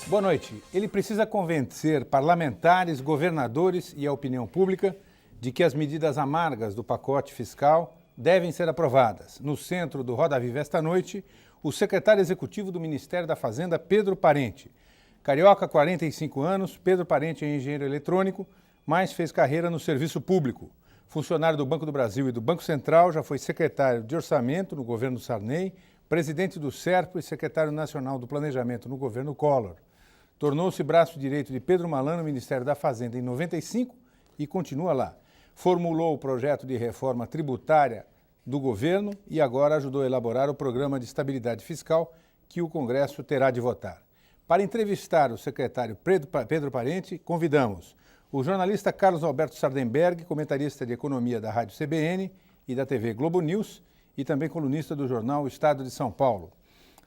Boa noite. Ele precisa convencer parlamentares, governadores e a opinião pública de que as medidas amargas do pacote fiscal devem ser aprovadas. No centro do Roda Viva esta noite, o secretário executivo do Ministério da Fazenda, Pedro Parente. Carioca, 45 anos, Pedro Parente é engenheiro eletrônico, mas fez carreira no serviço público. Funcionário do Banco do Brasil e do Banco Central, já foi secretário de Orçamento no governo Sarney, presidente do SERPRO e secretário nacional do Planejamento no governo Collor. Tornou-se braço direito de Pedro Malan no Ministério da Fazenda em 95 e continua lá. Formulou o projeto de reforma tributária do governo e agora ajudou a elaborar o programa de estabilidade fiscal que o Congresso terá de votar. Para entrevistar o secretário Pedro Parente, convidamos o jornalista Carlos Alberto Sardenberg, comentarista de economia da Rádio CBN e da TV Globo News e também colunista do jornal Estado de São Paulo.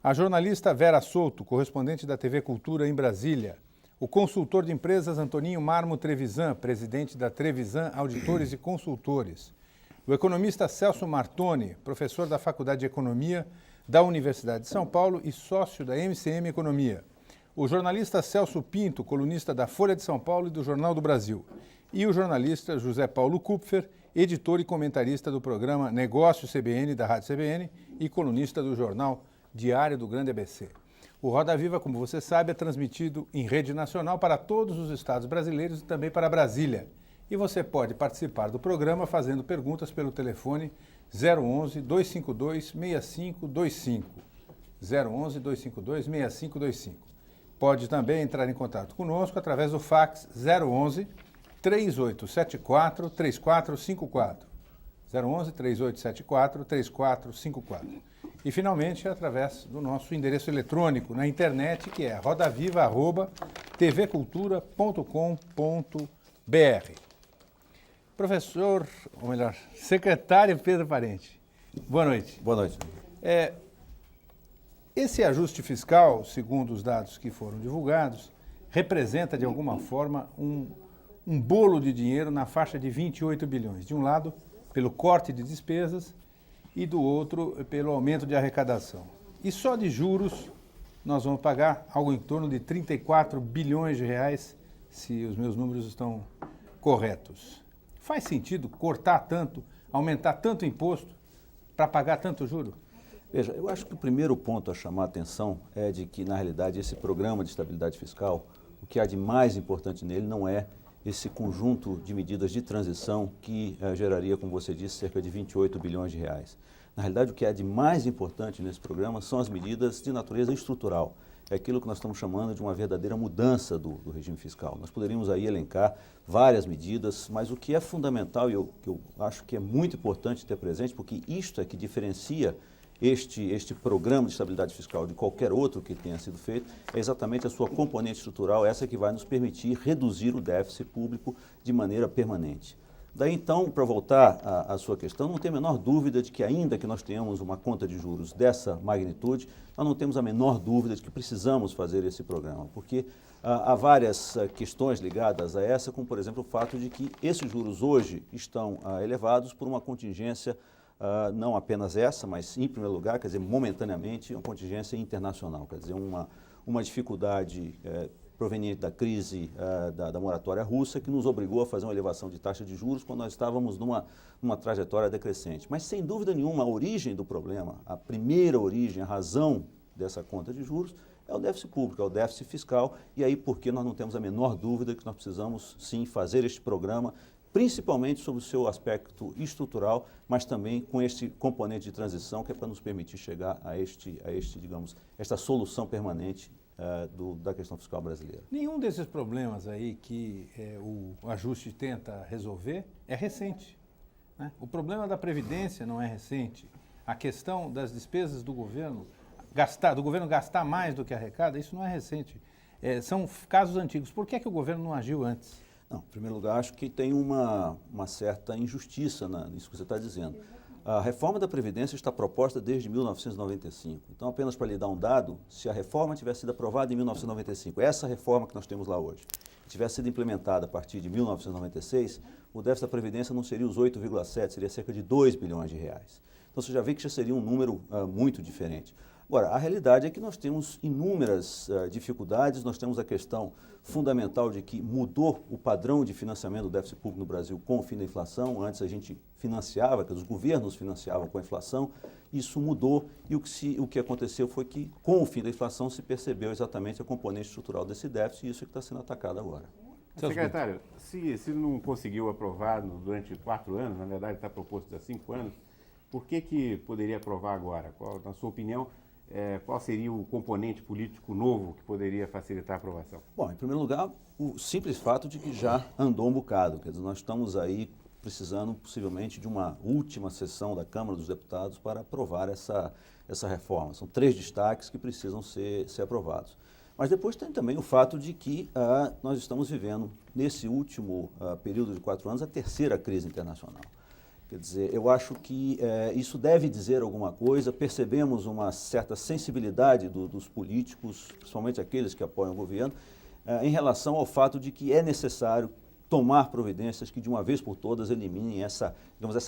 A jornalista Vera Souto, correspondente da TV Cultura em Brasília. O consultor de empresas Antoninho Marmo Trevisan, presidente da Trevisan Auditores e Consultores. O economista Celso Martoni, professor da Faculdade de Economia da Universidade de São Paulo e sócio da MCM Economia. O jornalista Celso Pinto, colunista da Folha de São Paulo e do Jornal do Brasil. E o jornalista José Paulo Kupfer, editor e comentarista do programa Negócio CBN da Rádio CBN e colunista do jornal Diário do Grande ABC. O Roda Viva, como você sabe, é transmitido em rede nacional para todos os estados brasileiros e também para Brasília. E você pode participar do programa fazendo perguntas pelo telefone 011-252-6525. 011-252-6525. Pode também entrar em contato conosco através do fax 011-3874-3454. 011-3874-3454. E, finalmente, através do nosso endereço eletrônico na internet, que é rodaviva@tvcultura.com.br. Professor, ou melhor, secretário Pedro Parente, boa noite. Boa noite. Esse ajuste fiscal, segundo os dados que foram divulgados, representa, de alguma forma, um bolo de dinheiro na faixa de 28 bilhões. De um lado, pelo corte de despesas, e do outro pelo aumento de arrecadação. E só de juros nós vamos pagar algo em torno de 34 bilhões de reais, se os meus números estão corretos. Faz sentido cortar tanto, aumentar tanto imposto para pagar tanto juro? Veja, eu acho que o primeiro ponto a chamar a atenção é de que, na realidade, esse programa de estabilidade fiscal, o que há de mais importante nele não é esse conjunto de medidas de transição que geraria, como você disse, cerca de 28 bilhões de reais. Na realidade, o que há de mais importante nesse programa são as medidas de natureza estrutural. É aquilo que nós estamos chamando de uma verdadeira mudança do regime fiscal. Nós poderíamos aí elencar várias medidas, mas o que é fundamental e que eu acho que é muito importante ter presente, porque isto é que diferencia este programa de estabilidade fiscal de qualquer outro que tenha sido feito, é exatamente a sua componente estrutural, essa que vai nos permitir reduzir o déficit público de maneira permanente. Daí então, para voltar à sua questão, não tem a menor dúvida de que ainda que nós tenhamos uma conta de juros dessa magnitude, nós não temos a menor dúvida de que precisamos fazer esse programa, porque há várias questões ligadas a essa, como por exemplo o fato de que esses juros hoje estão elevados por uma contingência não apenas essa, mas em primeiro lugar, quer dizer, momentaneamente, uma contingência internacional, quer dizer, uma dificuldade proveniente da crise da moratória russa que nos obrigou a fazer uma elevação de taxa de juros quando nós estávamos numa trajetória decrescente. Mas, sem dúvida nenhuma, a origem do problema, a primeira origem, a razão dessa conta de juros é o déficit público, é o déficit fiscal, e aí porque nós não temos a menor dúvida que nós precisamos, sim, fazer este programa principalmente sobre o seu aspecto estrutural, mas também com este componente de transição que é para nos permitir chegar a digamos, esta solução permanente da questão fiscal brasileira. Nenhum desses problemas aí que o ajuste tenta resolver é recente, né? O problema da Previdência não é recente. A questão das despesas do governo gastar mais do que arrecada, isso não é recente. São casos antigos. Por que é que o governo não agiu antes? Não, em primeiro lugar, acho que tem uma certa injustiça nisso que você está dizendo. A reforma da Previdência está proposta desde 1995. Então, apenas para lhe dar um dado, se a reforma tivesse sido aprovada em 1995, essa reforma que nós temos lá hoje, tivesse sido implementada a partir de 1996, o déficit da Previdência não seria os 8,7, seria cerca de 2 bilhões de reais. Então, você já vê que já seria um número muito diferente. Agora, a realidade é que nós temos inúmeras dificuldades, nós temos a questão fundamental de que mudou o padrão de financiamento do déficit público no Brasil com o fim da inflação. Antes a gente financiava, que os governos financiavam com a inflação, isso mudou e o que aconteceu foi que com o fim da inflação se percebeu exatamente a componente estrutural desse déficit e isso é que está sendo atacado agora. Secretário, se não conseguiu aprovar durante 4 anos, na verdade está proposto há 5 anos, por que poderia aprovar agora? Na sua opinião, qual seria o componente político novo que poderia facilitar a aprovação? Bom, em primeiro lugar, o simples fato de que já andou um bocado. Quer dizer, nós estamos aí precisando possivelmente de uma última sessão da Câmara dos Deputados para aprovar essa reforma. São 3 destaques que precisam ser aprovados. Mas depois tem também o fato de que nós estamos vivendo, nesse último período de 4 anos, a terceira crise internacional. Quer dizer, eu acho que isso deve dizer alguma coisa. Percebemos uma certa sensibilidade dos políticos, principalmente aqueles que apoiam o governo, em relação ao fato de que é necessário tomar providências que, de uma vez por todas, eliminem essa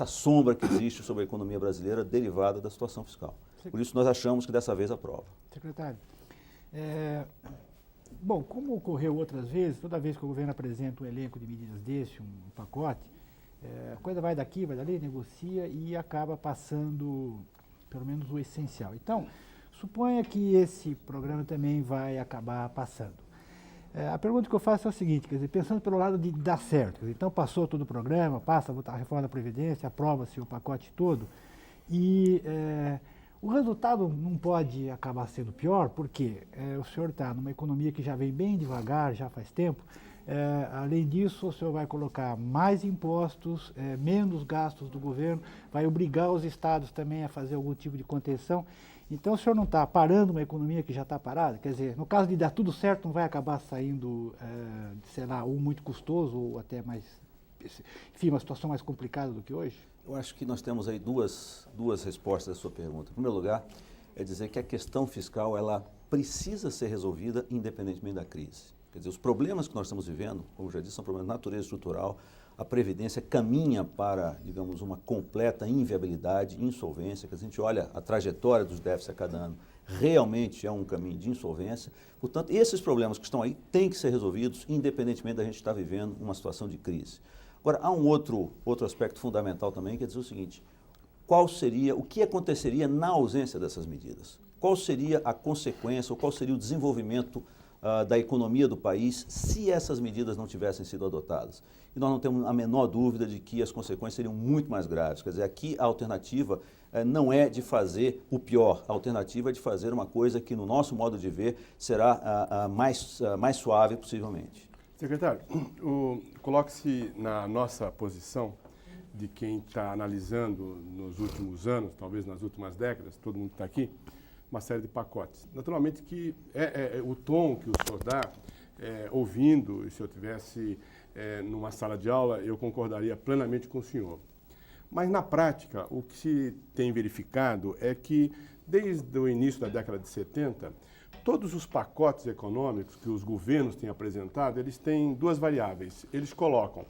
sombra que existe sobre a economia brasileira derivada da situação fiscal. Por isso, nós achamos que dessa vez aprova. Secretário, bom, como ocorreu outras vezes, toda vez que o governo apresenta um elenco de medidas desse, um pacote, a coisa vai daqui, vai dali, negocia e acaba passando, pelo menos, o essencial. Então, suponha que esse programa também vai acabar passando. A pergunta que eu faço é a seguinte, quer dizer, pensando pelo lado de dar certo, quer dizer, então passou todo o programa, passa a reforma da Previdência, aprova-se o pacote todo, e o resultado não pode acabar sendo pior, porque o senhor está numa economia que já vem bem devagar, já faz tempo. Além disso, o senhor vai colocar mais impostos, menos gastos do governo, vai obrigar os estados também a fazer algum tipo de contenção. Então, o senhor não está parando uma economia que já está parada? Quer dizer, no caso de dar tudo certo, não vai acabar saindo, sei lá, ou muito custoso, ou até mais, enfim, uma situação mais complicada do que hoje? Eu acho que nós temos aí duas respostas à sua pergunta. Em primeiro lugar, é dizer que a questão fiscal, ela precisa ser resolvida independentemente da crise. Quer dizer, os problemas que nós estamos vivendo, como já disse, são problemas de natureza estrutural. A Previdência caminha para, digamos, uma completa inviabilidade, insolvência. Que a gente olha a trajetória dos déficits a cada ano, realmente é um caminho de insolvência. Portanto, esses problemas que estão aí têm que ser resolvidos, independentemente da gente estar vivendo uma situação de crise. Agora, há um outro aspecto fundamental também, que é dizer o seguinte: o que aconteceria na ausência dessas medidas? Qual seria a consequência, ou qual seria o desenvolvimento da economia do país se essas medidas não tivessem sido adotadas? E nós não temos a menor dúvida de que as consequências seriam muito mais graves. Quer dizer, aqui a alternativa não é de fazer o pior, a alternativa é de fazer uma coisa que, no nosso modo de ver, será mais suave possivelmente. Secretário, coloque-se na nossa posição de quem está analisando nos últimos anos, talvez nas últimas décadas, todo mundo está aqui, uma série de pacotes. Naturalmente que o tom que o senhor dá, ouvindo, e se eu tivesse numa sala de aula, eu concordaria plenamente com o senhor. Mas, na prática, o que se tem verificado é que, desde o início da década de 70, todos os pacotes econômicos que os governos têm apresentado, eles têm 2 variáveis. Eles colocam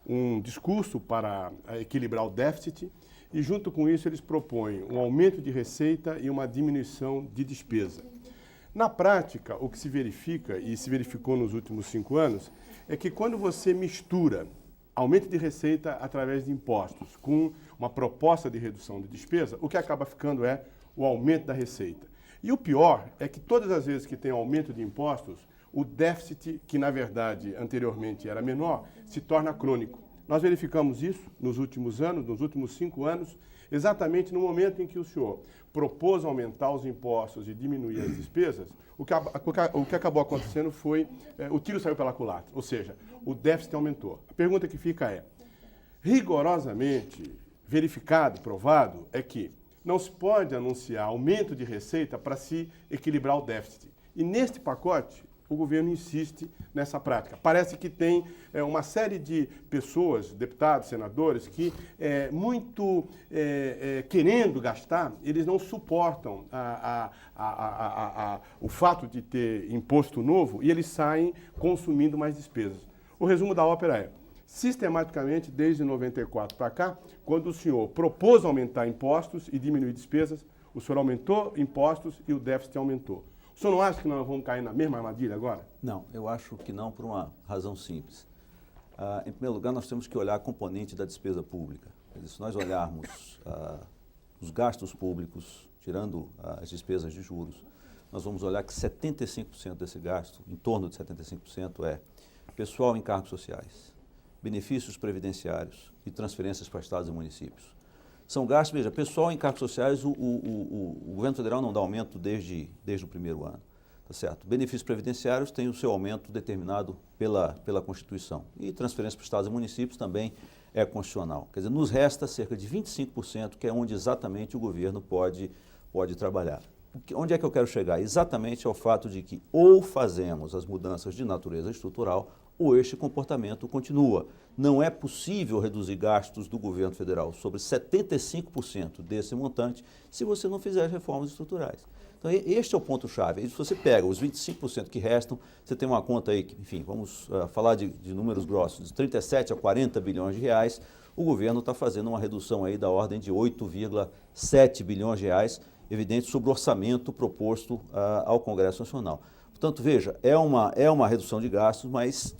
um discurso para equilibrar o déficit e, junto com isso, eles propõem um aumento de receita e uma diminuição de despesa. Na prática, o que se verifica, e se verificou nos últimos 5 anos, é que quando você mistura aumento de receita através de impostos com uma proposta de redução de despesa, o que acaba ficando é o aumento da receita. E o pior é que todas as vezes que tem aumento de impostos, o déficit, que na verdade anteriormente era menor, se torna crônico. Nós verificamos isso nos últimos anos, nos últimos 5 anos, exatamente no momento em que o senhor propôs aumentar os impostos e diminuir as despesas. O que acabou acontecendo foi, o tiro saiu pela culatra, ou seja, o déficit aumentou. A pergunta que fica é, rigorosamente verificado, provado, é que não se pode anunciar aumento de receita para se equilibrar o déficit. E neste pacote, o governo insiste nessa prática. Parece que tem uma série de pessoas, deputados, senadores, que muito querendo gastar, eles não suportam o fato de ter imposto novo e eles saem consumindo mais despesas. O resumo da ópera é, sistematicamente, desde 94 para cá, quando o senhor propôs aumentar impostos e diminuir despesas, O senhor aumentou impostos e o déficit aumentou. O senhor não acha que nós vamos cair na mesma armadilha agora? Não, eu acho que não, por uma razão simples. Em primeiro lugar, nós temos que olhar a componente da despesa pública. Quer dizer, se nós olharmos os gastos públicos, tirando as despesas de juros, nós vamos olhar que 75% desse gasto, em torno de 75%, é pessoal em cargos sociais, benefícios previdenciários e transferências para estados e municípios. São gastos, veja, pessoal em cargos sociais, o governo federal não dá aumento desde o primeiro ano, tá certo? Benefícios previdenciários têm o seu aumento determinado pela Constituição. E transferências para estados e municípios também é constitucional. Quer dizer, nos resta cerca de 25%, que é onde exatamente o governo pode trabalhar. Onde é que eu quero chegar? Exatamente ao fato de que ou fazemos as mudanças de natureza estrutural ou este comportamento continua. Não é possível reduzir gastos do governo federal sobre 75% desse montante se você não fizer reformas estruturais. Então, este é o ponto-chave. Se você pega os 25% que restam, você tem uma conta aí, que, enfim, vamos falar de números grossos, de 37 a 40 bilhões de reais, o governo está fazendo uma redução aí da ordem de 8,7 bilhões de reais, evidente, sobre o orçamento proposto ao Congresso Nacional. Portanto, veja, é uma redução de gastos, mas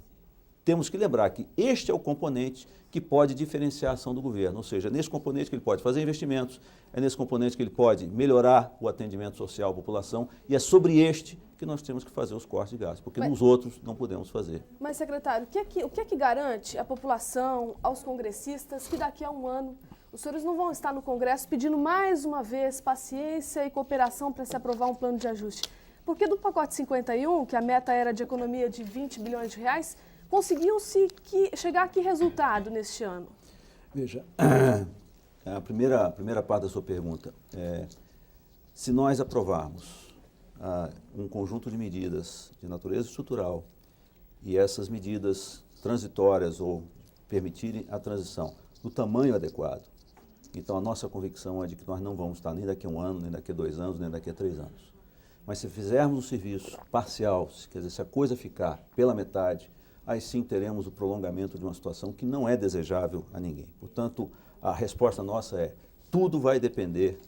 temos que lembrar que este é o componente que pode diferenciar a ação do governo, ou seja, é nesse componente que ele pode fazer investimentos, é nesse componente que ele pode melhorar o atendimento social à população, e é sobre este que nós temos que fazer os cortes de gastos, porque nos outros não podemos fazer. Mas, secretário, o que é que garante à população, aos congressistas, que daqui a um ano os senhores não vão estar no Congresso pedindo mais uma vez paciência e cooperação para se aprovar um plano de ajuste? Porque do pacote 51, que a meta era de economia de 20 bilhões de reais, conseguiu-se chegar a que resultado neste ano? Veja, a primeira parte da sua pergunta, se nós aprovarmos um conjunto de medidas de natureza estrutural e essas medidas transitórias ou permitirem a transição no tamanho adequado, então a nossa convicção é de que nós não vamos estar nem daqui a um ano, nem daqui a 2 anos, nem daqui a 3 anos. Mas se fizermos o serviço parcial, quer dizer, se a coisa ficar pela metade, aí sim teremos o prolongamento de uma situação que não é desejável a ninguém. Portanto, a resposta nossa é: tudo vai depender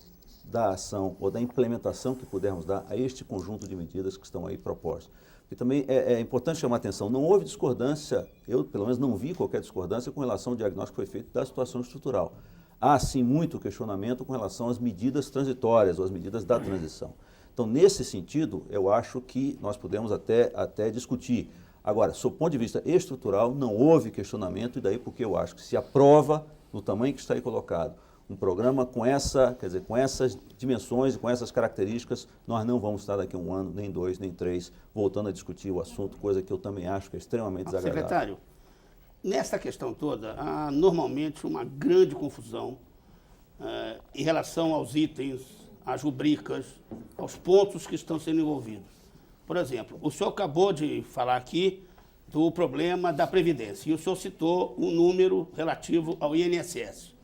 da ação ou da implementação que pudermos dar a este conjunto de medidas que estão aí propostas. E também é importante chamar a atenção, não houve discordância, eu pelo menos não vi qualquer discordância com relação ao diagnóstico que foi feito da situação estrutural. Há sim muito questionamento com relação às medidas transitórias ou às medidas da transição. Então, nesse sentido, eu acho que nós podemos até discutir. Agora, sob o ponto de vista estrutural, não houve questionamento, e daí porque eu acho que se aprova, no tamanho que está aí colocado, um programa com essas dimensões e com essas características, nós não vamos estar daqui a um ano, nem 2, nem 3, voltando a discutir o assunto, coisa que eu também acho que é extremamente desagradável. Secretário, nessa questão toda, há normalmente uma grande confusão em relação aos itens, às rubricas, aos pontos que estão sendo envolvidos. Por exemplo, o senhor acabou de falar aqui do problema da Previdência, e o senhor citou um número relativo ao INSS.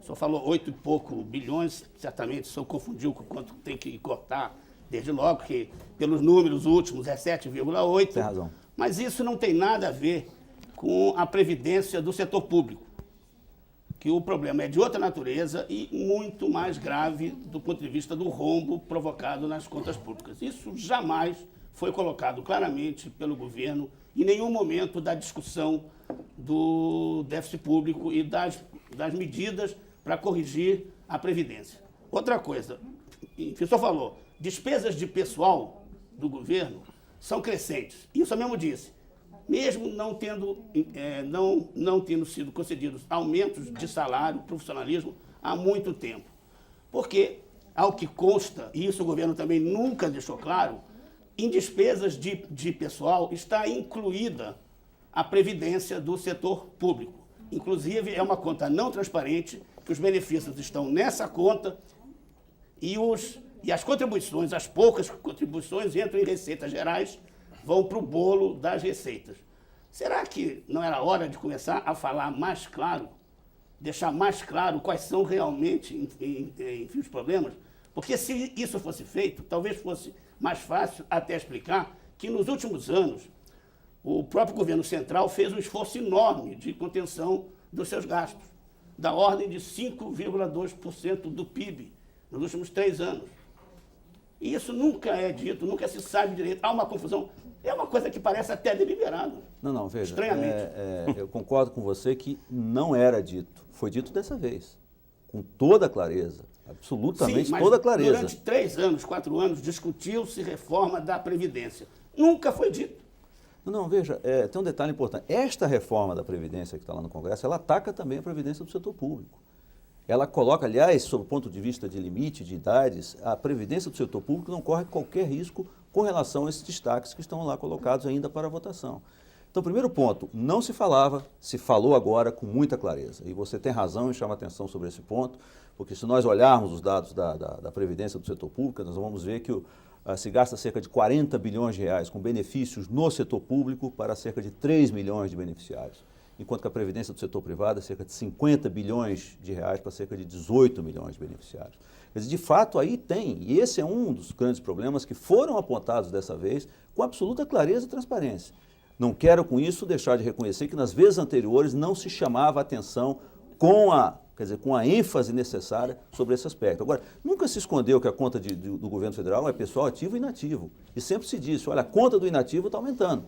O senhor falou 8 e pouco bilhões, certamente o senhor confundiu com quanto tem que cortar, desde logo que pelos números últimos é 7,8. Tem razão. Mas isso não tem nada a ver com a previdência do setor público, que o problema é de outra natureza e muito mais grave do ponto de vista do rombo provocado nas contas públicas. Isso jamais foi colocado claramente pelo governo em nenhum momento da discussão do déficit público e das medidas para corrigir a Previdência. Outra coisa, o senhor falou, despesas de pessoal do governo são crescentes. Isso eu mesmo disse. Mesmo não tendo sido concedidos aumentos de salário, profissionalismo, há muito tempo. Porque, ao que consta, e isso o governo também nunca deixou claro, em despesas de pessoal está incluída a previdência do setor público. Inclusive, é uma conta não transparente, que os benefícios estão nessa conta e as contribuições, as poucas contribuições entram em receitas gerais, vão para o bolo das receitas. Será que não era hora de começar a falar mais claro, deixar mais claro quais são realmente enfim, os problemas? Porque se isso fosse feito, talvez fosse mais fácil até explicar que nos últimos anos o próprio governo central fez um esforço enorme de contenção dos seus gastos, da ordem de 5,2% do PIB nos últimos 3 anos. E isso nunca é dito, nunca se sabe direito. Há uma confusão. É uma coisa que parece até deliberado. Não, veja, Estranhamente. eu concordo com você que não era dito. Foi dito dessa vez, com toda a clareza, absolutamente Sim, mas toda a clareza. durante 3 anos, 4 anos, discutiu-se reforma da Previdência. Nunca foi dito. Não, veja, tem um detalhe importante. Esta reforma da Previdência que está lá no Congresso, ela ataca também a Previdência do setor público. Ela coloca, aliás, sob o ponto de vista de limite de idades, a Previdência do setor público não corre qualquer risco com relação a esses destaques que estão lá colocados ainda para votação. Então, primeiro ponto, não se falava, se falou agora com muita clareza. E você tem razão em chamar atenção sobre esse ponto, porque se nós olharmos os dados da Previdência do setor público, nós vamos ver que se gasta cerca de 40 bilhões de reais com benefícios no setor público para cerca de 3 milhões de beneficiários, enquanto que a Previdência do setor privado é cerca de 50 bilhões de reais para cerca de 18 milhões de beneficiários. Quer dizer, de fato, aí tem, e esse é um dos grandes problemas que foram apontados dessa vez com absoluta clareza e transparência. Não quero com isso deixar de reconhecer que nas vezes anteriores não se chamava a atenção com a ênfase necessária sobre esse aspecto. Agora, nunca se escondeu que a conta do governo federal é pessoal ativo e inativo. E sempre se disse, olha, a conta do inativo está aumentando.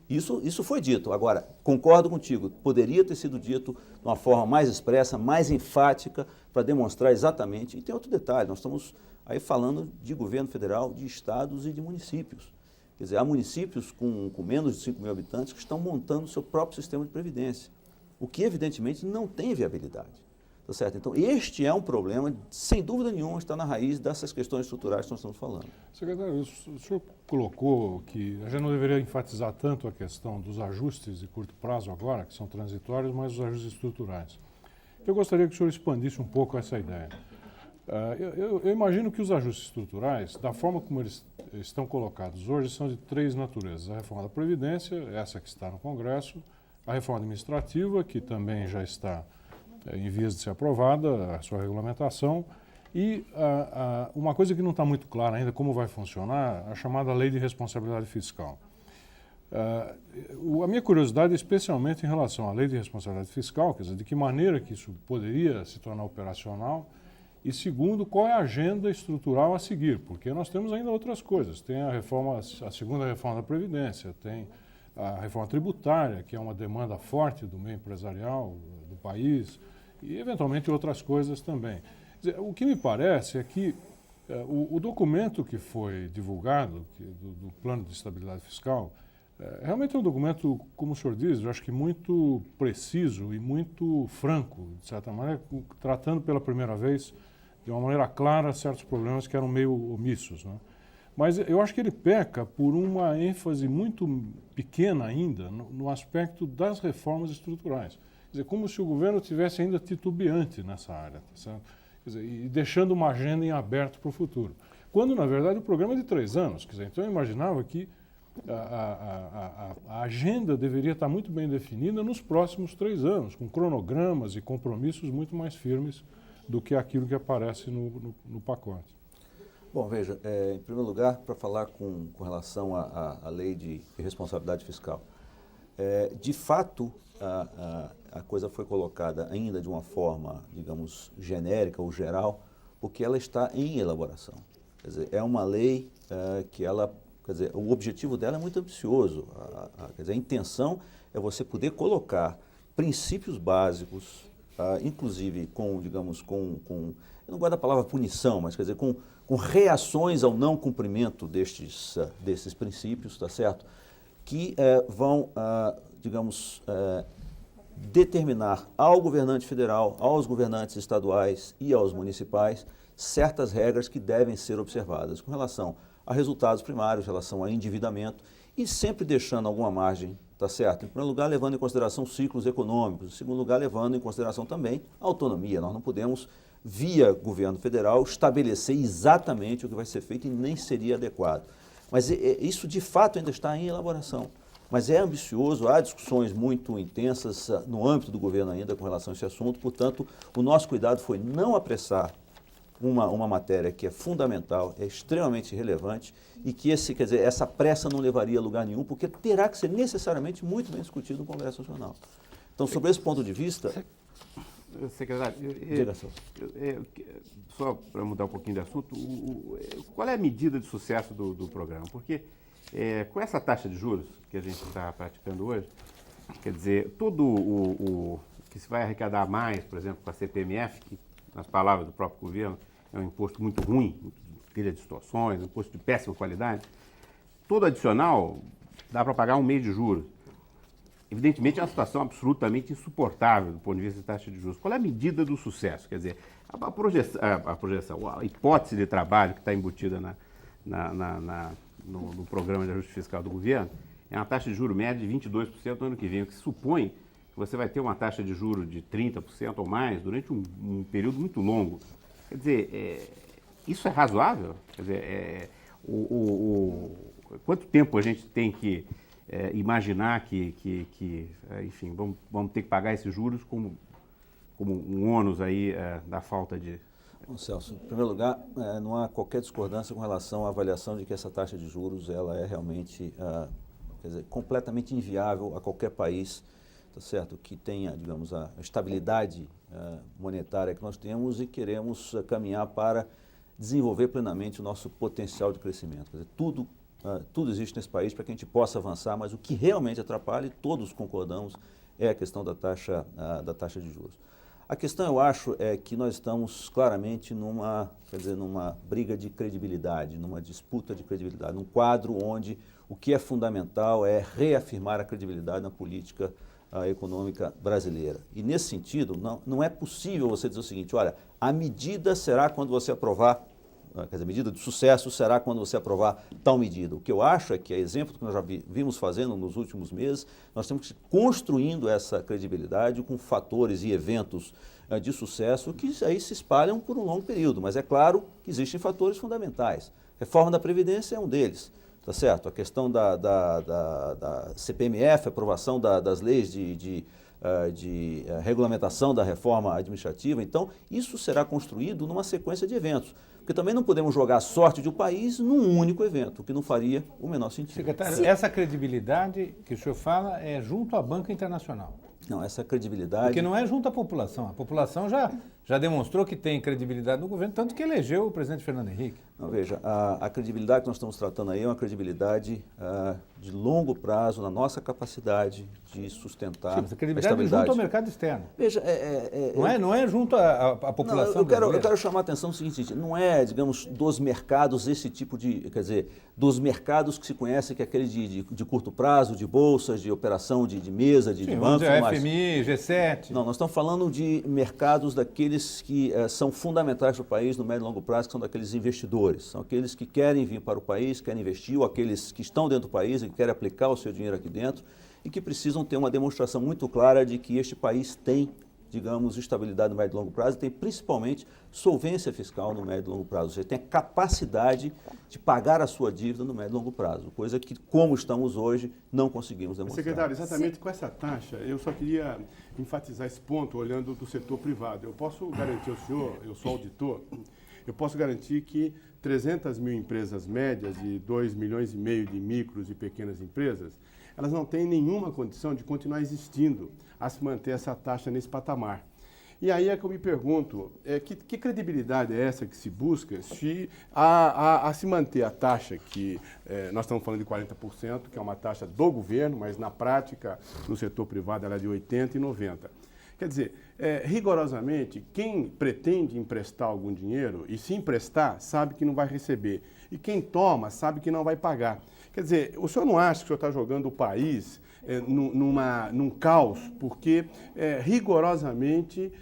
Isso foi dito. Agora, concordo contigo, poderia ter sido dito de uma forma mais expressa, mais enfática, para demonstrar exatamente. E tem outro detalhe, nós estamos aí falando de governo federal, de estados e de municípios. Quer dizer, há municípios com menos de 5 mil habitantes que estão montando o seu próprio sistema de previdência, o que evidentemente não tem viabilidade. Tá certo? Então, este é um problema, sem dúvida nenhuma, está na raiz dessas questões estruturais que nós estamos falando. Secretário, o senhor colocou que a gente não deveria enfatizar tanto a questão dos ajustes de curto prazo agora, que são transitórios, mas os ajustes estruturais. Eu gostaria que o senhor expandisse um pouco essa ideia. Eu imagino que os ajustes estruturais, da forma como eles estão colocados hoje, são de 3 naturezas. A reforma da Previdência, essa que está no Congresso, a reforma administrativa, que também já está em vias de ser aprovada, a sua regulamentação, e uma coisa que não está muito clara ainda como vai funcionar, a chamada Lei de Responsabilidade Fiscal. A minha curiosidade é especialmente em relação à Lei de Responsabilidade Fiscal, quer dizer, de que maneira que isso poderia se tornar operacional, e segundo, qual é a agenda estrutural a seguir, porque nós temos ainda outras coisas. Tem a segunda reforma da Previdência, tem a reforma tributária, que é uma demanda forte do meio empresarial do país, e eventualmente outras coisas também. Quer dizer, o que me parece é que o documento que foi divulgado, do Plano de Estabilidade Fiscal, realmente é um documento, como o senhor diz, eu acho que muito preciso e muito franco, de certa maneira, tratando pela primeira vez, de uma maneira clara, certos problemas que eram meio omissos, né? Mas eu acho que ele peca por uma ênfase muito pequena ainda no aspecto das reformas estruturais. Quer dizer, como se o governo tivesse ainda titubeante nessa área, tá certo? Quer dizer, e deixando uma agenda em aberto para o futuro. Quando, na verdade, o programa é de 3 anos. Quer dizer, então eu imaginava que a agenda deveria estar muito bem definida nos próximos 3 anos, com cronogramas e compromissos muito mais firmes do que aquilo que aparece no pacote. Bom, veja, em primeiro lugar, para falar com relação à lei de responsabilidade fiscal, de fato, a coisa foi colocada ainda de uma forma, digamos, genérica ou geral, porque ela está em elaboração. Quer dizer, é uma lei que ela, quer dizer, o objetivo dela é muito ambicioso. Quer dizer, a intenção é você poder colocar princípios básicos, inclusive com, digamos, eu não gosto da palavra punição, mas quer dizer, com reações ao não cumprimento desses princípios, tá certo? Que vão, digamos, determinar ao governante federal, aos governantes estaduais e aos municipais certas regras que devem ser observadas com relação a resultados primários, em relação a endividamento e sempre deixando alguma margem, tá certo? Em primeiro lugar, levando em consideração ciclos econômicos, em segundo lugar, levando em consideração também a autonomia. Nós não podemos, via governo federal, estabelecer exatamente o que vai ser feito e nem seria adequado. Mas isso, de fato, ainda está em elaboração. Mas é ambicioso, há discussões muito intensas no âmbito do governo ainda com relação a esse assunto, portanto, o nosso cuidado foi não apressar uma matéria que é fundamental, é extremamente relevante e que essa pressa não levaria a lugar nenhum, porque terá que ser necessariamente muito bem discutido no Congresso Nacional. Então, sobre esse ponto de vista... Secretário, Diga, Celso. só para mudar um pouquinho de assunto, qual é a medida de sucesso do programa? Porque com essa taxa de juros que a gente está praticando hoje, quer dizer, tudo o que se vai arrecadar mais, por exemplo, com a CPMF, que, nas palavras do próprio governo, é um imposto muito ruim, cria distorções, um imposto de péssima qualidade, todo adicional dá para pagar um mês de juros. Evidentemente, é uma situação absolutamente insuportável do ponto de vista da taxa de juros. Qual é a medida do sucesso? Quer dizer, a projeção, a hipótese de trabalho que está embutida no programa de ajuste fiscal do governo é uma taxa de juros média de 22% no ano que vem, o que supõe que você vai ter uma taxa de juros de 30% ou mais durante um período muito longo. Quer dizer, isso é razoável? Quer dizer, quanto tempo a gente tem que imaginar que enfim, vamos ter que pagar esses juros como um ônus aí da falta de... Bom, Celso, em primeiro lugar, não há qualquer discordância com relação à avaliação de que essa taxa de juros ela é realmente quer dizer, completamente inviável a qualquer país, tá certo? Que tenha, digamos, a estabilidade monetária que nós temos e queremos caminhar para desenvolver plenamente o nosso potencial de crescimento. Quer dizer, tudo existe nesse país para que a gente possa avançar, mas o que realmente atrapalha, e todos concordamos, é a questão da taxa de juros. A questão, eu acho, é que nós estamos claramente numa briga de credibilidade, numa disputa de credibilidade, num quadro onde o que é fundamental é reafirmar a credibilidade na política econômica brasileira. E, nesse sentido, não é possível você dizer o seguinte, olha, a medida será quando você aprovar, quer dizer, a medida de sucesso será quando você aprovar tal medida. O que eu acho é que, a exemplo que nós já vimos fazendo nos últimos meses, nós temos que ir construindo essa credibilidade com fatores e eventos de sucesso que aí se espalham por um longo período. Mas é claro que existem fatores fundamentais. Reforma da Previdência é um deles, tá certo? A questão da CPMF, a aprovação das leis de regulamentação da reforma administrativa. Então, isso será construído numa sequência de eventos. Porque também não podemos jogar a sorte de um país num único evento, o que não faria o menor sentido. Secretário, essa credibilidade que o senhor fala é junto à banca internacional. Não, essa credibilidade... Porque não é junto à população. A população já demonstrou que tem credibilidade no governo, tanto que elegeu o presidente Fernando Henrique. Não, veja, a credibilidade que nós estamos tratando aí é uma credibilidade de longo prazo na nossa capacidade de sustentar a credibilidade junto ao mercado externo. Veja, não é junto à população eu quero chamar a atenção no seguinte, não é, digamos, dos mercados esse tipo de, quer dizer, dos mercados que se conhece, que é aquele de curto prazo, de bolsas, de operação de mesa, de bancos. FMI, G7. Não, nós estamos falando de mercados daqueles que são fundamentais para o país no médio e longo prazo, que são daqueles investidores. São aqueles que querem vir para o país, querem investir, ou aqueles que estão dentro do país e que querem aplicar o seu dinheiro aqui dentro e que precisam ter uma demonstração muito clara de que este país tem, digamos, estabilidade no médio e longo prazo e tem principalmente solvência fiscal no médio e longo prazo. Ou seja, tem a capacidade de pagar a sua dívida no médio e longo prazo, coisa que, como estamos hoje, não conseguimos demonstrar. Secretário, exatamente com essa taxa, eu só queria enfatizar esse ponto olhando do setor privado. Eu posso garantir ao senhor, eu sou auditor, eu posso garantir que 300 mil empresas médias e 2,5 milhões de micros e pequenas empresas, elas não têm nenhuma condição de continuar existindo a se manter essa taxa nesse patamar. E aí é que eu me pergunto, que credibilidade é essa que se busca se a se manter a taxa que nós estamos falando de 40%, que é uma taxa do governo, mas na prática, no setor privado, ela é de 80% e 90%. Quer dizer, rigorosamente, quem pretende emprestar algum dinheiro, e se emprestar, sabe que não vai receber. E quem toma, sabe que não vai pagar. Quer dizer, o senhor não acha que o senhor está jogando o país num caos, porque rigorosamente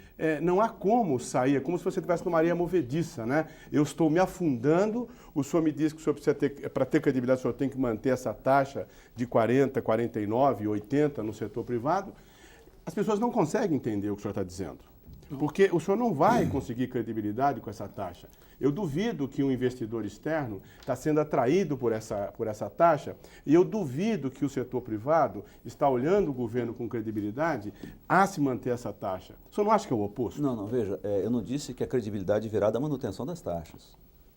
não há como sair, é como se você estivesse numa areia movediça, né? Eu estou me afundando, o senhor me diz que o senhor precisa ter, para ter credibilidade, o senhor tem que manter essa taxa de 40, 49, 80 no setor privado. As pessoas não conseguem entender o que o senhor está dizendo, porque o senhor não vai conseguir credibilidade com essa taxa. Eu duvido que um investidor externo está sendo atraído por essa taxa e eu duvido que o setor privado está olhando o governo com credibilidade a se manter essa taxa. O senhor não acha que é o oposto? Não, veja, eu não disse que a credibilidade virá da manutenção das taxas.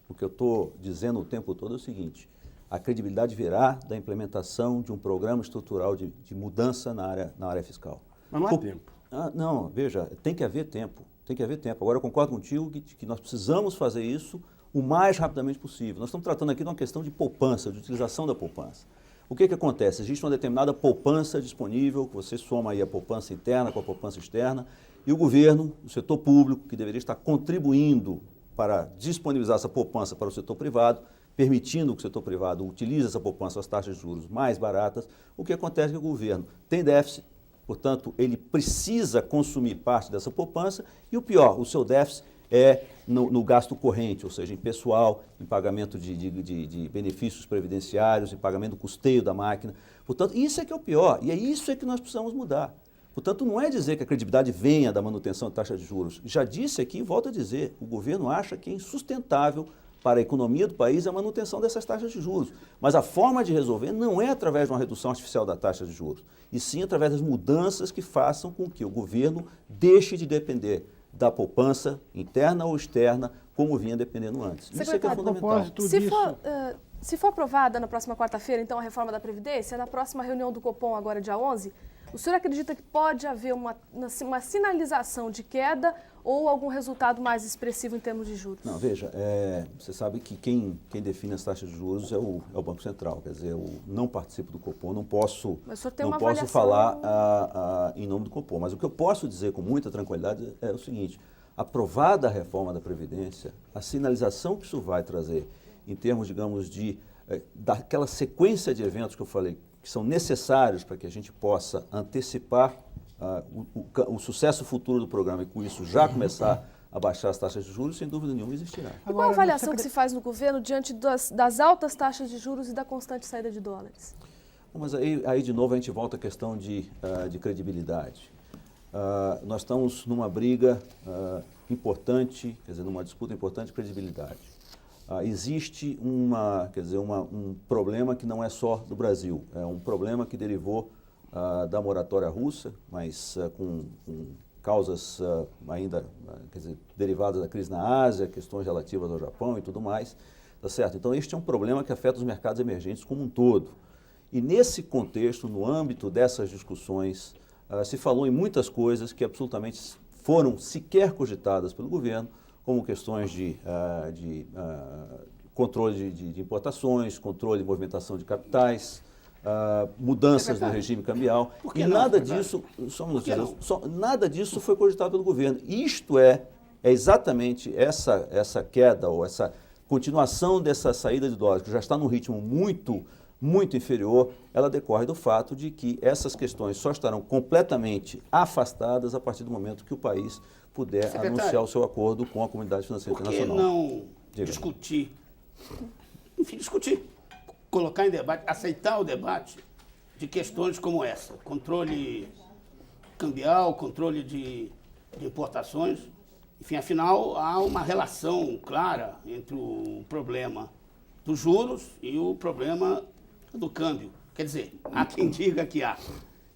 O que eu estou dizendo o tempo todo é o seguinte, a credibilidade virá da implementação de um programa estrutural de mudança na área fiscal. Mas não há tempo. Não, veja, tem que haver tempo. Tem que haver tempo. Agora, eu concordo contigo que nós precisamos fazer isso o mais rapidamente possível. Nós estamos tratando aqui de uma questão de poupança, de utilização da poupança. O que acontece? Existe uma determinada poupança disponível, que você soma aí a poupança interna com a poupança externa, e o governo, o setor público, que deveria estar contribuindo para disponibilizar essa poupança para o setor privado, permitindo que o setor privado utilize essa poupança às taxas de juros mais baratas, o que acontece é que o governo tem déficit, portanto, ele precisa consumir parte dessa poupança, e o pior, o seu déficit é no gasto corrente, ou seja, em pessoal, em pagamento de benefícios previdenciários, em pagamento do custeio da máquina. Portanto, isso é que é o pior, e é isso é que nós precisamos mudar. Portanto, não é dizer que a credibilidade venha da manutenção da taxa de juros. Já disse aqui e volto a dizer, o governo acha que é insustentável para a economia do país a manutenção dessas taxas de juros. Mas a forma de resolver não é através de uma redução artificial da taxa de juros, e sim através das mudanças que façam com que o governo deixe de depender da poupança interna ou externa, como vinha dependendo antes. Isso é que é fundamental. Se for aprovada na próxima quarta-feira, então, a reforma da Previdência, na próxima reunião do Copom, agora dia 11, o senhor acredita que pode haver uma sinalização de queda ou algum resultado mais expressivo em termos de juros? Não, veja, você sabe que quem define as taxas de juros é o Banco Central, quer dizer, eu não participo do Copom, não posso falar em nome do Copom, mas o que eu posso dizer com muita tranquilidade é o seguinte: aprovada a reforma da Previdência, a sinalização que isso vai trazer em termos, digamos, daquela sequência de eventos que eu falei, que são necessários para que a gente possa antecipar o sucesso futuro do programa e com isso já começar a baixar as taxas de juros, sem dúvida nenhuma existirá. E qual a avaliação que se faz no governo diante das altas taxas de juros e da constante saída de dólares? Mas aí de novo a gente volta à questão de credibilidade. Nós estamos numa briga importante, quer dizer, numa disputa importante de credibilidade. Existe um problema que não é só do Brasil, é um problema que derivou da moratória russa, mas com causas ainda derivadas da crise na Ásia, questões relativas ao Japão e tudo mais, tá certo? Então este é um problema que afeta os mercados emergentes como um todo. E nesse contexto, no âmbito dessas discussões, se falou em muitas coisas que absolutamente foram sequer cogitadas pelo governo, como questões de controle de importações, controle de movimentação de capitais, mudanças no regime cambial. E nada disso, nada disso foi cogitado pelo governo. Isto é exatamente essa queda ou essa continuação dessa saída de dólares, que já está num ritmo muito inferior, ela decorre do fato de que essas questões só estarão completamente afastadas a partir do momento que o país puder anunciar o seu acordo com a comunidade financeira internacional. Por que não discutir, colocar em debate, aceitar o debate de questões como essa, controle cambial, controle de importações, enfim, afinal há uma relação clara entre o problema dos juros e o problema do câmbio. Quer dizer, há quem diga que há.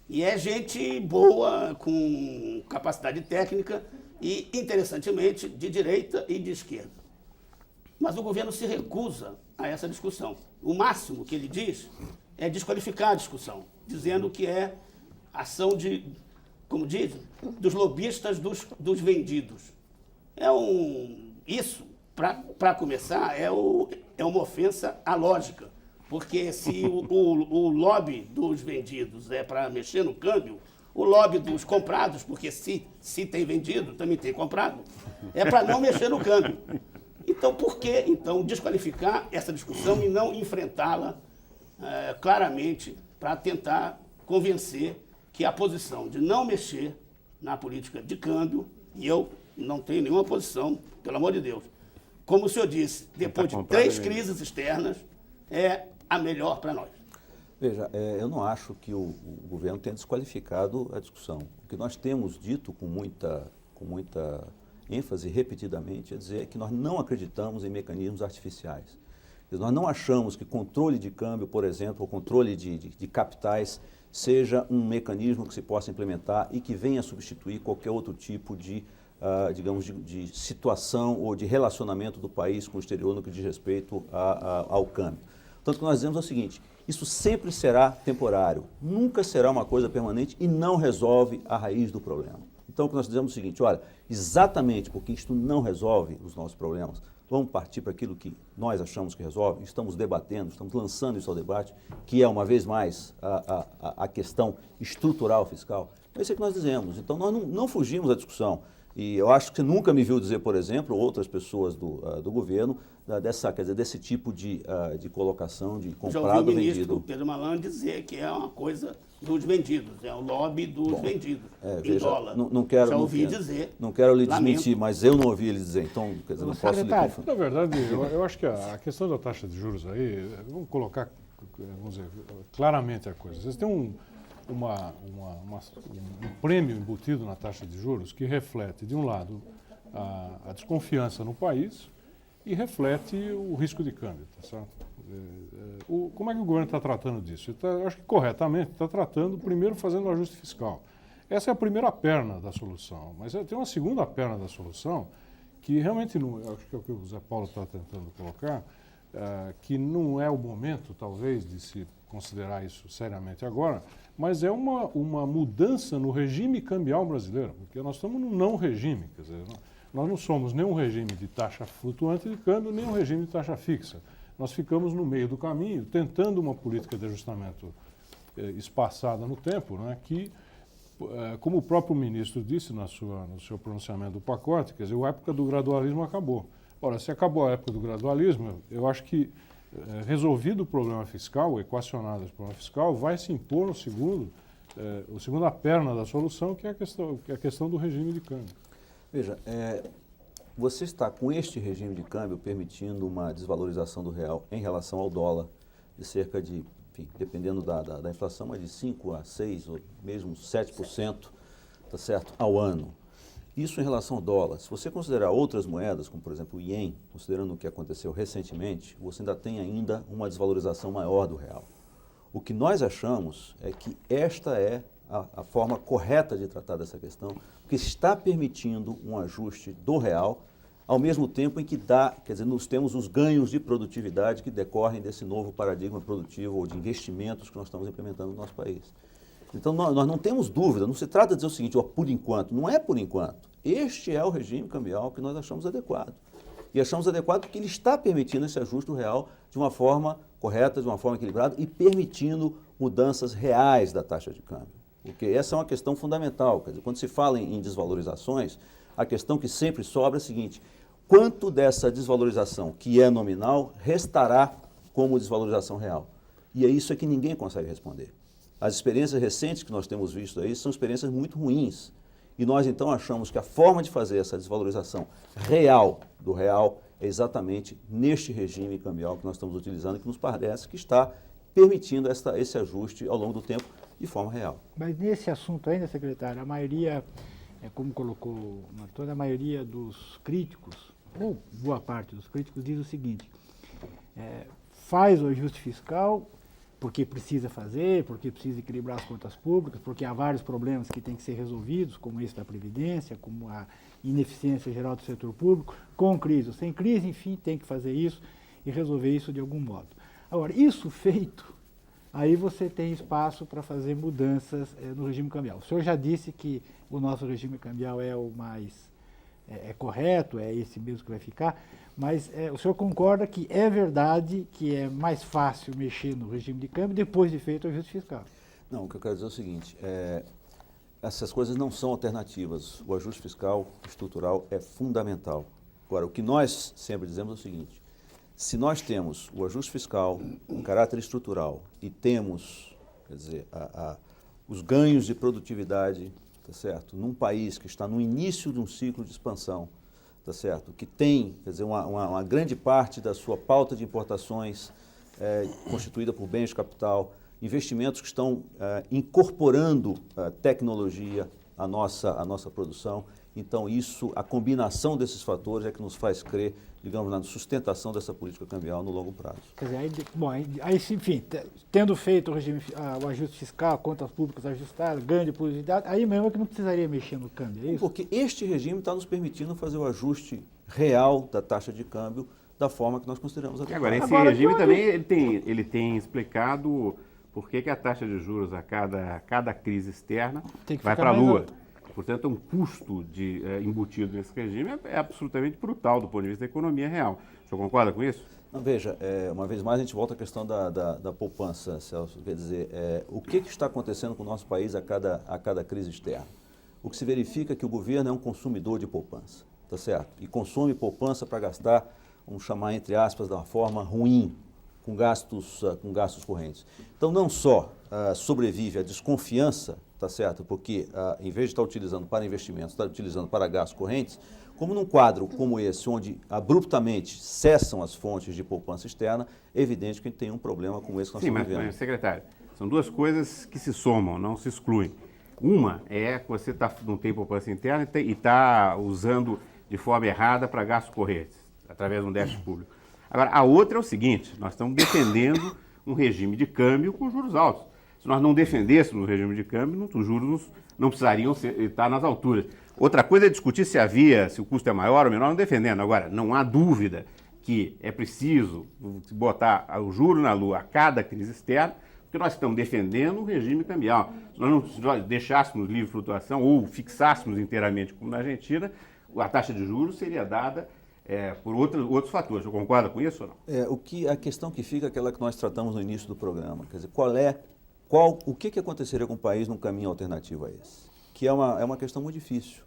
E é gente boa, com capacidade técnica e, interessantemente, de direita e de esquerda. Mas o governo se recusa a essa discussão. O máximo que ele diz é desqualificar a discussão, dizendo que é ação como dizem, dos lobistas dos vendidos. Isso, para começar, é uma ofensa à lógica, porque se o lobby dos vendidos é para mexer no câmbio, o lobby dos comprados, porque se tem vendido, também tem comprado, é para não mexer no câmbio. Então, por que desqualificar essa discussão e não enfrentá-la claramente para tentar convencer que a posição de não mexer na política de câmbio, e eu não tenho nenhuma posição, pelo amor de Deus, como o senhor disse, depois de 3 crises externas, é a melhor para nós. Veja, eu não acho que o governo tenha desqualificado a discussão. O que nós temos dito com muita ênfase repetidamente é dizer que nós não acreditamos em mecanismos artificiais. Nós não achamos que controle de câmbio, por exemplo, ou controle de capitais seja um mecanismo que se possa implementar e que venha substituir qualquer outro tipo de situação ou de relacionamento do país com o exterior no que diz respeito ao câmbio. Tanto que nós dizemos o seguinte: Isso sempre será temporário, nunca será uma coisa permanente e não resolve a raiz do problema. Então, o que nós dizemos é o seguinte, olha, exatamente porque isto não resolve os nossos problemas, vamos partir para aquilo que nós achamos que resolve, estamos debatendo, estamos lançando isso ao debate, que é, uma vez mais, a questão estrutural fiscal. É isso que nós dizemos. Então, nós não fugimos da discussão. E eu acho que você nunca me viu dizer, por exemplo, outras pessoas do governo, desse tipo de colocação de comprado, já ouvi o ministro vendido. Pedro Malan dizer que é uma coisa dos vendidos, é o lobby dos vendidos, em dólar. Não quero, já ouvi dizer. Não quero lhe Lamento. desmentir, mas eu não ouvi ele dizer, então, quer dizer, não posso lhe Secretário. confundir. Na verdade, eu acho que a questão da taxa de juros aí, vamos colocar, vamos dizer, claramente a coisa. Vocês têm um prêmio embutido na taxa de juros que reflete, de um lado, a desconfiança no país e reflete o risco de câmbio, tá certo? Como é que o governo está tratando disso? Eu acho que corretamente está tratando, primeiro, fazendo o ajuste fiscal. Essa é a primeira perna da solução, mas tem uma segunda perna da solução que realmente, acho que é o que o Zé Paulo está tentando colocar, que não é o momento, talvez, de se considerar isso seriamente agora, mas é uma mudança no regime cambial brasileiro, porque nós estamos num não regime, quer dizer, nós não somos nem um regime de taxa flutuante de câmbio, nem um regime de taxa fixa. Nós ficamos no meio do caminho, tentando uma política de ajustamento espaçada no tempo, né, que, como o próprio ministro disse no seu pronunciamento do pacote, quer dizer, a época do gradualismo acabou. Ora, se acabou a época do gradualismo, eu acho que resolvido o problema fiscal, equacionado esse problema fiscal, vai se impor a segunda perna da solução, que é a questão do regime de câmbio. Veja, você está com este regime de câmbio permitindo uma desvalorização do real em relação ao dólar de cerca de, enfim, dependendo da inflação, mas de 5% a 6% ou mesmo 7%, tá certo, ao ano. Isso em relação ao dólar. Se você considerar outras moedas, como por exemplo o ien, considerando o que aconteceu recentemente, você ainda tem uma desvalorização maior do real. O que nós achamos é que esta é a forma correta de tratar dessa questão, porque está permitindo um ajuste do real, ao mesmo tempo em que nós temos os ganhos de produtividade que decorrem desse novo paradigma produtivo ou de investimentos que nós estamos implementando no nosso país. Então, nós não temos dúvida, não se trata de dizer o seguinte, por enquanto, não é por enquanto. Este é o regime cambial que nós achamos adequado. E achamos adequado porque ele está permitindo esse ajuste do real de uma forma correta, de uma forma equilibrada e permitindo mudanças reais da taxa de câmbio. Porque essa é uma questão fundamental. Quer dizer, quando se fala em desvalorizações, a questão que sempre sobra é a seguinte, quanto dessa desvalorização, que é nominal, restará como desvalorização real? E é isso que ninguém consegue responder. As experiências recentes que nós temos visto aí são experiências muito ruins. E nós, então, achamos que a forma de fazer essa desvalorização real do real é exatamente neste regime cambial que nós estamos utilizando, que nos parece que está permitindo esse ajuste ao longo do tempo de forma real. Mas nesse assunto ainda, secretário, a maioria, como colocou o Martoni, a maioria dos críticos, ou boa parte dos críticos, diz o seguinte, faz o ajuste fiscal porque precisa fazer, porque precisa equilibrar as contas públicas, porque há vários problemas que têm que ser resolvidos, como esse da Previdência, como a ineficiência geral do setor público, com crise ou sem crise, enfim, tem que fazer isso e resolver isso de algum modo. Agora, isso feito, aí você tem espaço para fazer mudanças no regime cambial. O senhor já disse que o nosso regime cambial é o mais correto, é esse mesmo que vai ficar, mas o senhor concorda que é verdade que é mais fácil mexer no regime de câmbio depois de feito o ajuste fiscal? Não, o que eu quero dizer é o seguinte, essas coisas não são alternativas. O ajuste fiscal estrutural é fundamental. Agora, o que nós sempre dizemos é o seguinte, se nós temos o ajuste fiscal em caráter estrutural e temos, quer dizer, os ganhos de produtividade, tá certo, num país que está no início de um ciclo de expansão, tá certo, que tem, quer dizer, uma grande parte da sua pauta de importações constituída por bens de capital, investimentos que estão incorporando tecnologia à nossa produção. Então, a combinação desses fatores é que nos faz crer, digamos, na sustentação dessa política cambial no longo prazo. Quer dizer, aí enfim, tendo feito o ajuste fiscal, contas públicas ajustadas, ganho de produtividade, aí mesmo é que não precisaria mexer no câmbio, é isso? Porque este regime está nos permitindo fazer o ajuste real da taxa de câmbio da forma que nós consideramos E adequada. agora, esse Agora, regime pode- também ele tem explicado por que a taxa de juros a cada crise externa Tem que vai ficar para a mais lua. alta. Portanto, um custo embutido nesse regime é absolutamente brutal do ponto de vista da economia real. O senhor concorda com isso? Não, veja, uma vez mais a gente volta à questão da poupança, Celso. Quer dizer, o que está acontecendo com o nosso país a cada crise externa? O que se verifica é que o governo é um consumidor de poupança, tá certo? E consome poupança para gastar, vamos chamar entre aspas, da forma ruim, com gastos correntes. Então, não só sobrevive a desconfiança, tá certo? Porque em vez de estar utilizando para investimentos, está utilizando para gastos correntes, como num quadro como esse, onde abruptamente cessam as fontes de poupança externa, é evidente que a gente tem um problema como esse que nós Sim, estamos mas, vivendo. secretário, são duas coisas que se somam, não se excluem. Uma é que você não tem poupança interna e está usando de forma errada para gastos correntes, através de um déficit público. Agora, a outra é o seguinte, nós estamos defendendo um regime de câmbio com juros altos. Se nós não defendêssemos o regime de câmbio, os juros não precisariam estar nas alturas. Outra coisa é discutir se o custo é maior ou menor, não defendendo. Agora, não há dúvida que é preciso botar o juro na lua a cada crise externa, porque nós estamos defendendo um regime cambial. Se nós deixássemos livre flutuação ou fixássemos inteiramente, como na Argentina, a taxa de juros seria dada por outros fatores. Você concorda com isso ou não? A questão que fica é aquela que nós tratamos no início do programa. Quer dizer, o que aconteceria com o país num caminho alternativo a esse? Que é uma questão muito difícil,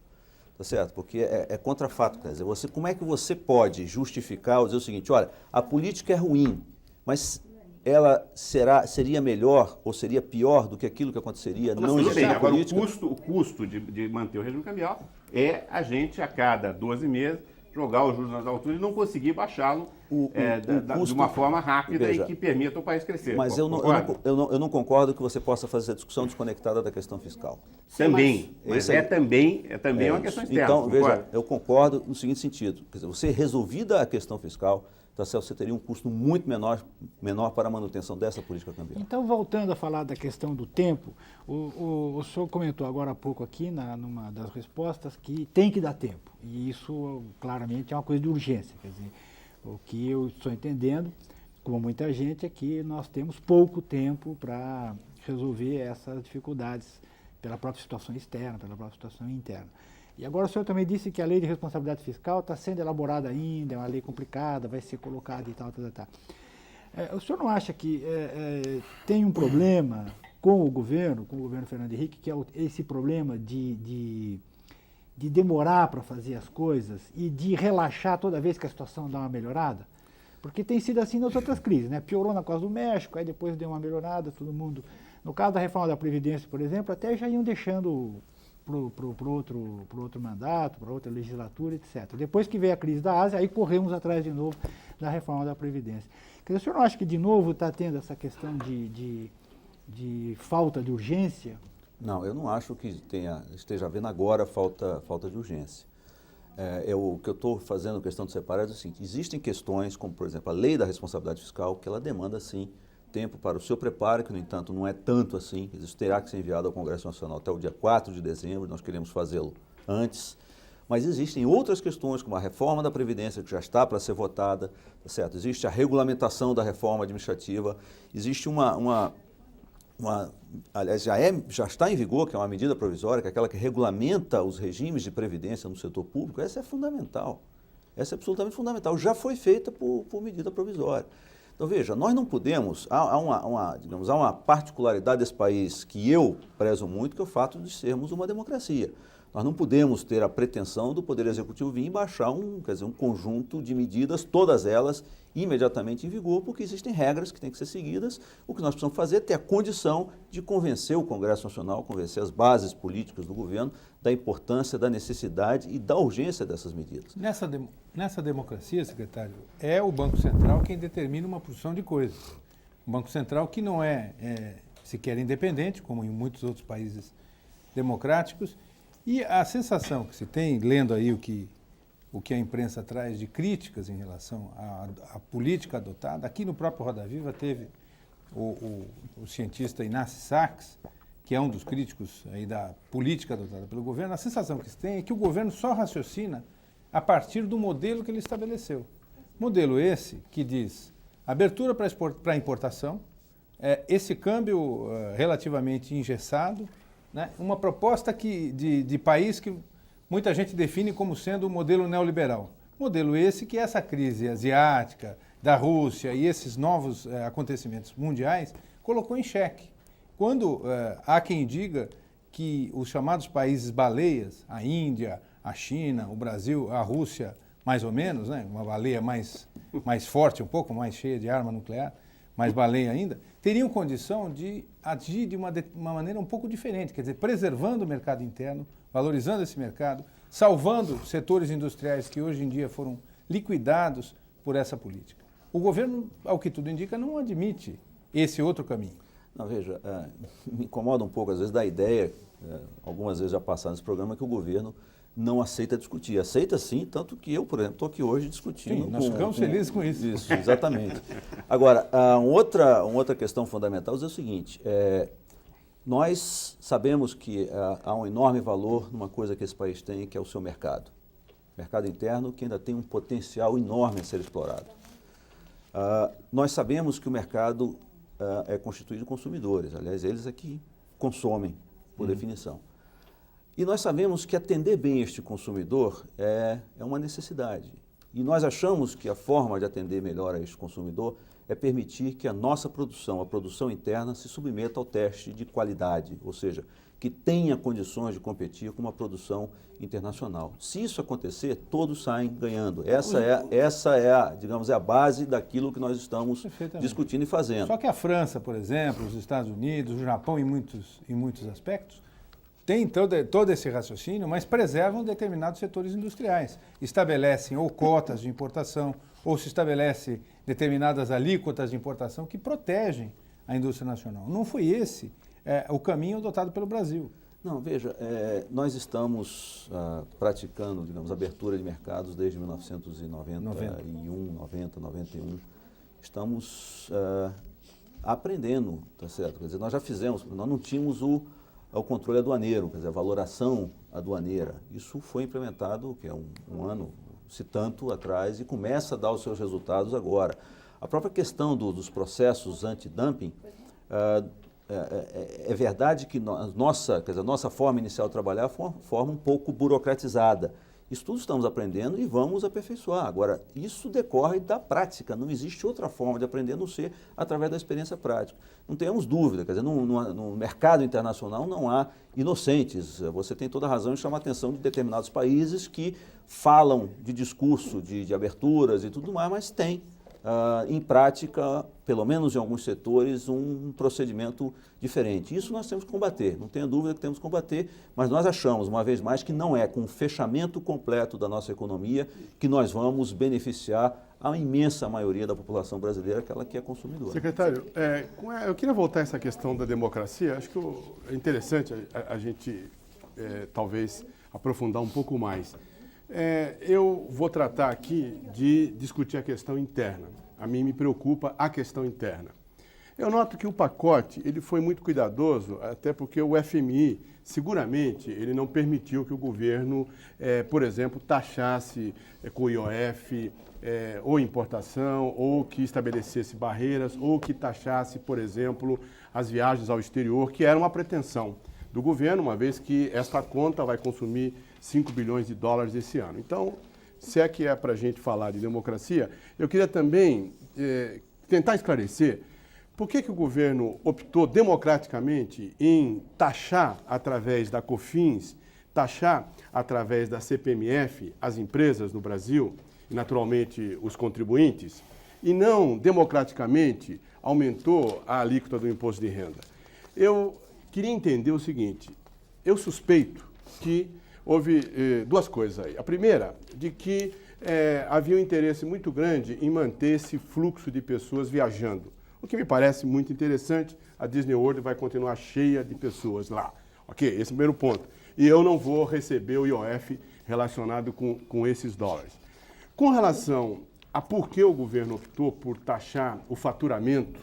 tá certo? Porque é contrafato. Quer dizer, como é que você pode justificar ou dizer o seguinte, olha, a política é ruim, mas ela seria melhor ou seria pior do que aquilo que aconteceria não existindo a Agora, política? o custo de manter o regime cambial é a gente, a cada 12 meses, jogar os juros nas alturas e não conseguir baixá-lo de uma forma rápida Veja, e que permita o país crescer. Mas eu não concordo que você possa fazer essa discussão desconectada da questão fiscal. Também, mas Esse também uma questão externa. Então, veja, concorda? eu concordo no seguinte sentido. Quer dizer, você resolvida a questão fiscal, tá certo, você teria um custo muito menor para a manutenção dessa política cambial. Então, voltando a falar da questão do tempo, o senhor comentou agora há pouco aqui, numa das respostas, que tem que dar tempo. E isso, claramente, é uma coisa de urgência. Quer dizer, o que eu estou entendendo, como muita gente, é que nós temos pouco tempo para resolver essas dificuldades pela própria situação externa, pela própria situação interna. E agora o senhor também disse que a lei de responsabilidade fiscal está sendo elaborada ainda, é uma lei complicada, vai ser colocada e tal. O senhor não acha que tem um problema com o governo Fernando Henrique, que é esse problema de demorar para fazer as coisas e de relaxar toda vez que a situação dá uma melhorada? Porque tem sido assim nas outras crises, né? Piorou na causa do México, aí depois deu uma melhorada, todo mundo... No caso da reforma da Previdência, por exemplo, até já iam deixando para outro mandato, para outra legislatura, etc. Depois que veio a crise da Ásia, aí corremos atrás de novo da reforma da Previdência. Quer dizer, o senhor não acha que de novo está tendo essa questão de falta de urgência? Não, eu não acho que esteja havendo agora falta de urgência. O que eu estou fazendo questão de separar é o seguinte, existem questões como, por exemplo, a lei da responsabilidade fiscal, que ela demanda, sim, tempo para o seu preparo, que, no entanto, não é tanto assim. Isso terá que ser enviado ao Congresso Nacional até o dia 4 de dezembro, nós queremos fazê-lo antes. Mas existem outras questões, como a reforma da Previdência, que já está para ser votada, tá certo? Existe a regulamentação da reforma administrativa, existe aliás, já está em vigor, que é uma medida provisória, que é aquela que regulamenta os regimes de previdência no setor público. Essa é fundamental, essa é absolutamente fundamental, já foi feita por medida provisória. Então, veja, nós não podemos, há uma particularidade desse país que eu prezo muito, que é o fato de sermos uma democracia. Nós não podemos ter a pretensão do Poder Executivo vir e baixar um conjunto de medidas, todas elas imediatamente em vigor, porque existem regras que têm que ser seguidas. O que nós precisamos fazer é ter a condição de convencer o Congresso Nacional, convencer as bases políticas do governo da importância, da necessidade e da urgência dessas medidas. Nessa democracia, secretário, é o Banco Central quem determina uma porção de coisas. O Banco Central que não é sequer independente, como em muitos outros países democráticos, e a sensação que se tem, lendo aí o que a imprensa traz de críticas em relação à política adotada, aqui no próprio Roda Viva teve o cientista Inácio Sachs, que é um dos críticos aí da política adotada pelo governo. A sensação que se tem é que o governo só raciocina a partir do modelo que ele estabeleceu. Modelo esse que diz abertura para importação, esse câmbio relativamente engessado, né? Uma proposta de país que muita gente define como sendo um modelo neoliberal. Modelo esse que essa crise asiática, da Rússia e esses novos acontecimentos mundiais colocou em xeque. Quando há quem diga que os chamados países baleias, a Índia, a China, o Brasil, a Rússia, mais ou menos, né? Uma baleia mais forte um pouco, mais cheia de arma nuclear, mais baleia ainda, teriam condição de agir de uma maneira um pouco diferente, quer dizer, preservando o mercado interno, valorizando esse mercado, salvando setores industriais que hoje em dia foram liquidados por essa política. O governo, ao que tudo indica, não admite esse outro caminho. Não, veja, me incomoda um pouco, às vezes, da ideia, algumas vezes já passaram nesse programa, que o governo não aceita discutir. Aceita sim, tanto que eu, por exemplo, estou aqui hoje discutindo. Sim, nós ficamos felizes com isso. Isso, exatamente. Agora, uma outra questão fundamental é o seguinte, nós sabemos que há um enorme valor numa coisa que esse país tem, que é o seu mercado. Mercado interno, que ainda tem um potencial enorme a ser explorado. Nós sabemos que o mercado é constituído de consumidores, aliás, eles é que consomem, por definição. E nós sabemos que atender bem este consumidor é uma necessidade. E nós achamos que a forma de atender melhor a este consumidor é permitir que a nossa produção, a produção interna, se submeta ao teste de qualidade, ou seja, que tenha condições de competir com uma produção internacional. Se isso acontecer, todos saem ganhando. Essa é digamos, a base daquilo que nós estamos discutindo e fazendo. Só que a França, por exemplo, os Estados Unidos, o Japão, em muitos aspectos, tem todo esse raciocínio, mas preservam determinados setores industriais. Estabelecem ou cotas de importação, ou se estabelece determinadas alíquotas de importação que protegem a indústria nacional. Não foi esse o caminho adotado pelo Brasil. Não, veja, nós estamos praticando, digamos, abertura de mercados desde 1991, 90, 91. Estamos aprendendo, tá certo? Quer dizer, nós já fizemos, nós não tínhamos o controle aduaneiro, quer dizer, a valoração aduaneira. Isso foi implementado, que é um ano, se tanto, atrás, e começa a dar os seus resultados agora. A própria questão dos processos anti-dumping, é verdade que a nossa forma inicial de trabalhar foi uma forma um pouco burocratizada. Isso tudo estamos aprendendo e vamos aperfeiçoar. Agora, isso decorre da prática, não existe outra forma de aprender a não ser através da experiência prática. Não tenhamos dúvida, quer dizer, no mercado internacional não há inocentes. Você tem toda a razão em chamar a atenção de determinados países que falam de discurso, de aberturas e tudo mais, mas tem em prática, pelo menos em alguns setores, um procedimento diferente. Isso nós temos que combater, não tenha dúvida que temos que combater, mas nós achamos, uma vez mais, que não é com o fechamento completo da nossa economia que nós vamos beneficiar a imensa maioria da população brasileira, aquela que é consumidora. Secretário, eu queria voltar a essa questão da democracia. Acho que é interessante a gente, talvez, aprofundar um pouco mais. Eu vou tratar aqui de discutir a questão interna. A mim me preocupa a questão interna. Eu noto que o pacote ele foi muito cuidadoso, até porque o FMI, seguramente, ele não permitiu que o governo, por exemplo, taxasse com o IOF ou importação, ou que estabelecesse barreiras, ou que taxasse, por exemplo, as viagens ao exterior, que era uma pretensão do governo, uma vez que esta conta vai consumir 5 bilhões de dólares esse ano. Então, se é que é para a gente falar de democracia, eu queria também tentar esclarecer por que o governo optou democraticamente em taxar através da COFINS, taxar através da CPMF as empresas no Brasil e, naturalmente, os contribuintes, e não democraticamente aumentou a alíquota do imposto de renda. Eu queria entender o seguinte, eu suspeito que houve duas coisas aí. A primeira, de que havia um interesse muito grande em manter esse fluxo de pessoas viajando. O que me parece muito interessante, a Disney World vai continuar cheia de pessoas lá. Ok, esse é o primeiro ponto. E eu não vou receber o IOF relacionado com esses dólares. Com relação a por que o governo optou por taxar o faturamento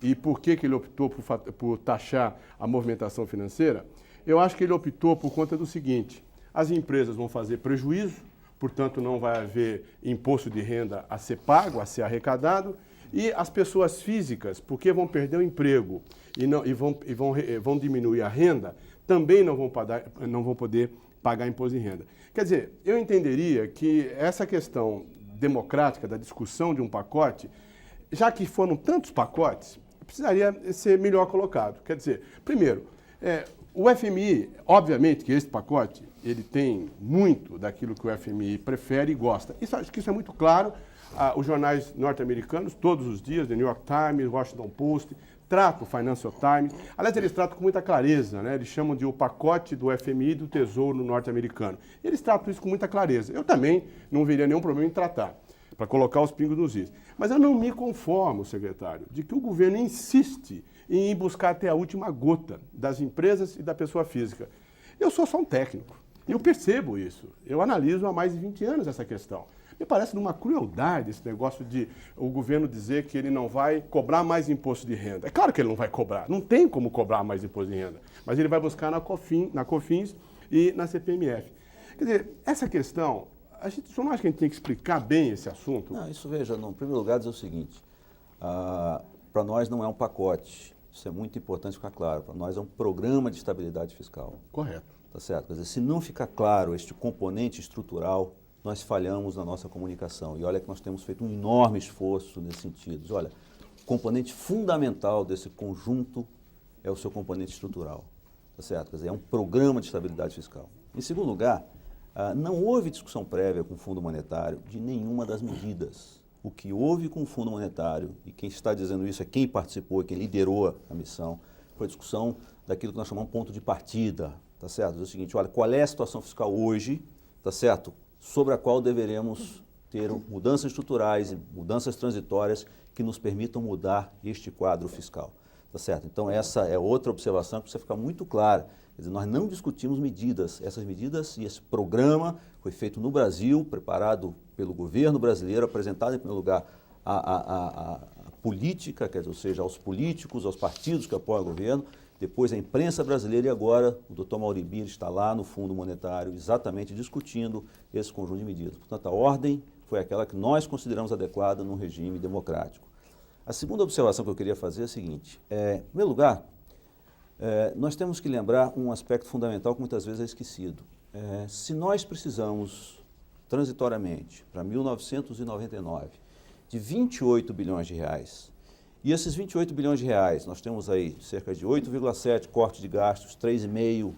e por que ele optou por taxar a movimentação financeira, eu acho que ele optou por conta do seguinte: as empresas vão fazer prejuízo, portanto não vai haver imposto de renda a ser pago, a ser arrecadado, e as pessoas físicas, porque vão perder o emprego e vão diminuir a renda, também não vão poder pagar imposto de renda. Quer dizer, eu entenderia que essa questão democrática da discussão de um pacote, já que foram tantos pacotes, precisaria ser melhor colocado. Quer dizer, primeiro, o FMI, obviamente que esse pacote, ele tem muito daquilo que o FMI prefere e gosta. Acho que isso é muito claro. Os jornais norte-americanos, todos os dias, The New York Times, Washington Post, tratam o Financial Times. Aliás, eles tratam com muita clareza, né? Eles chamam de o pacote do FMI do Tesouro norte-americano. Eles tratam isso com muita clareza. Eu também não veria nenhum problema em tratar, para colocar os pingos nos is. Mas eu não me conformo, secretário, de que o governo insiste em ir buscar até a última gota das empresas e da pessoa física. Eu sou só um técnico, e eu percebo isso. Eu analiso há mais de 20 anos essa questão. Me parece uma crueldade esse negócio de o governo dizer que ele não vai cobrar mais imposto de renda. É claro que ele não vai cobrar, não tem como cobrar mais imposto de renda, mas ele vai buscar na COFINS e na CPMF. Quer dizer, essa questão, a gente só não acha que a gente tem que explicar bem esse assunto? Não, isso veja, no primeiro lugar, dizer o seguinte, para nós não é um pacote, isso é muito importante ficar claro, para nós é um programa de estabilidade fiscal. Correto. Tá certo? Quer dizer, se não ficar claro este componente estrutural, nós falhamos na nossa comunicação. E olha que nós temos feito um enorme esforço nesse sentido. Olha, o componente fundamental desse conjunto é o seu componente estrutural. Tá certo? Quer dizer, é um programa de estabilidade fiscal. Em segundo lugar, não houve discussão prévia com o Fundo Monetário de nenhuma das medidas. O que houve com o Fundo Monetário, e quem está dizendo isso é quem participou, quem liderou a missão, foi a discussão daquilo que nós chamamos de ponto de partida. Tá certo? É o seguinte, olha, qual é a situação fiscal hoje, tá certo? Sobre a qual deveremos ter mudanças estruturais e mudanças transitórias que nos permitam mudar este quadro fiscal. Tá certo? Então, essa é outra observação que precisa ficar muito clara. Quer dizer, nós não discutimos medidas. Essas medidas e esse programa foi feito no Brasil, preparado pelo governo brasileiro, apresentado em primeiro lugar a política, quer dizer, ou seja, aos políticos, aos partidos que apoiam o governo, depois a imprensa brasileira e agora o Dr. Mauribir está lá no Fundo Monetário exatamente discutindo esse conjunto de medidas. Portanto, a ordem foi aquela que nós consideramos adequada num regime democrático. A segunda observação que eu queria fazer é a seguinte, em primeiro lugar, nós temos que lembrar um aspecto fundamental que muitas vezes é esquecido. Se nós precisamos, transitoriamente, para 1999, de 28 bilhões de reais, e esses 28 bilhões de reais, nós temos aí cerca de 8,7 corte de gastos, 3,5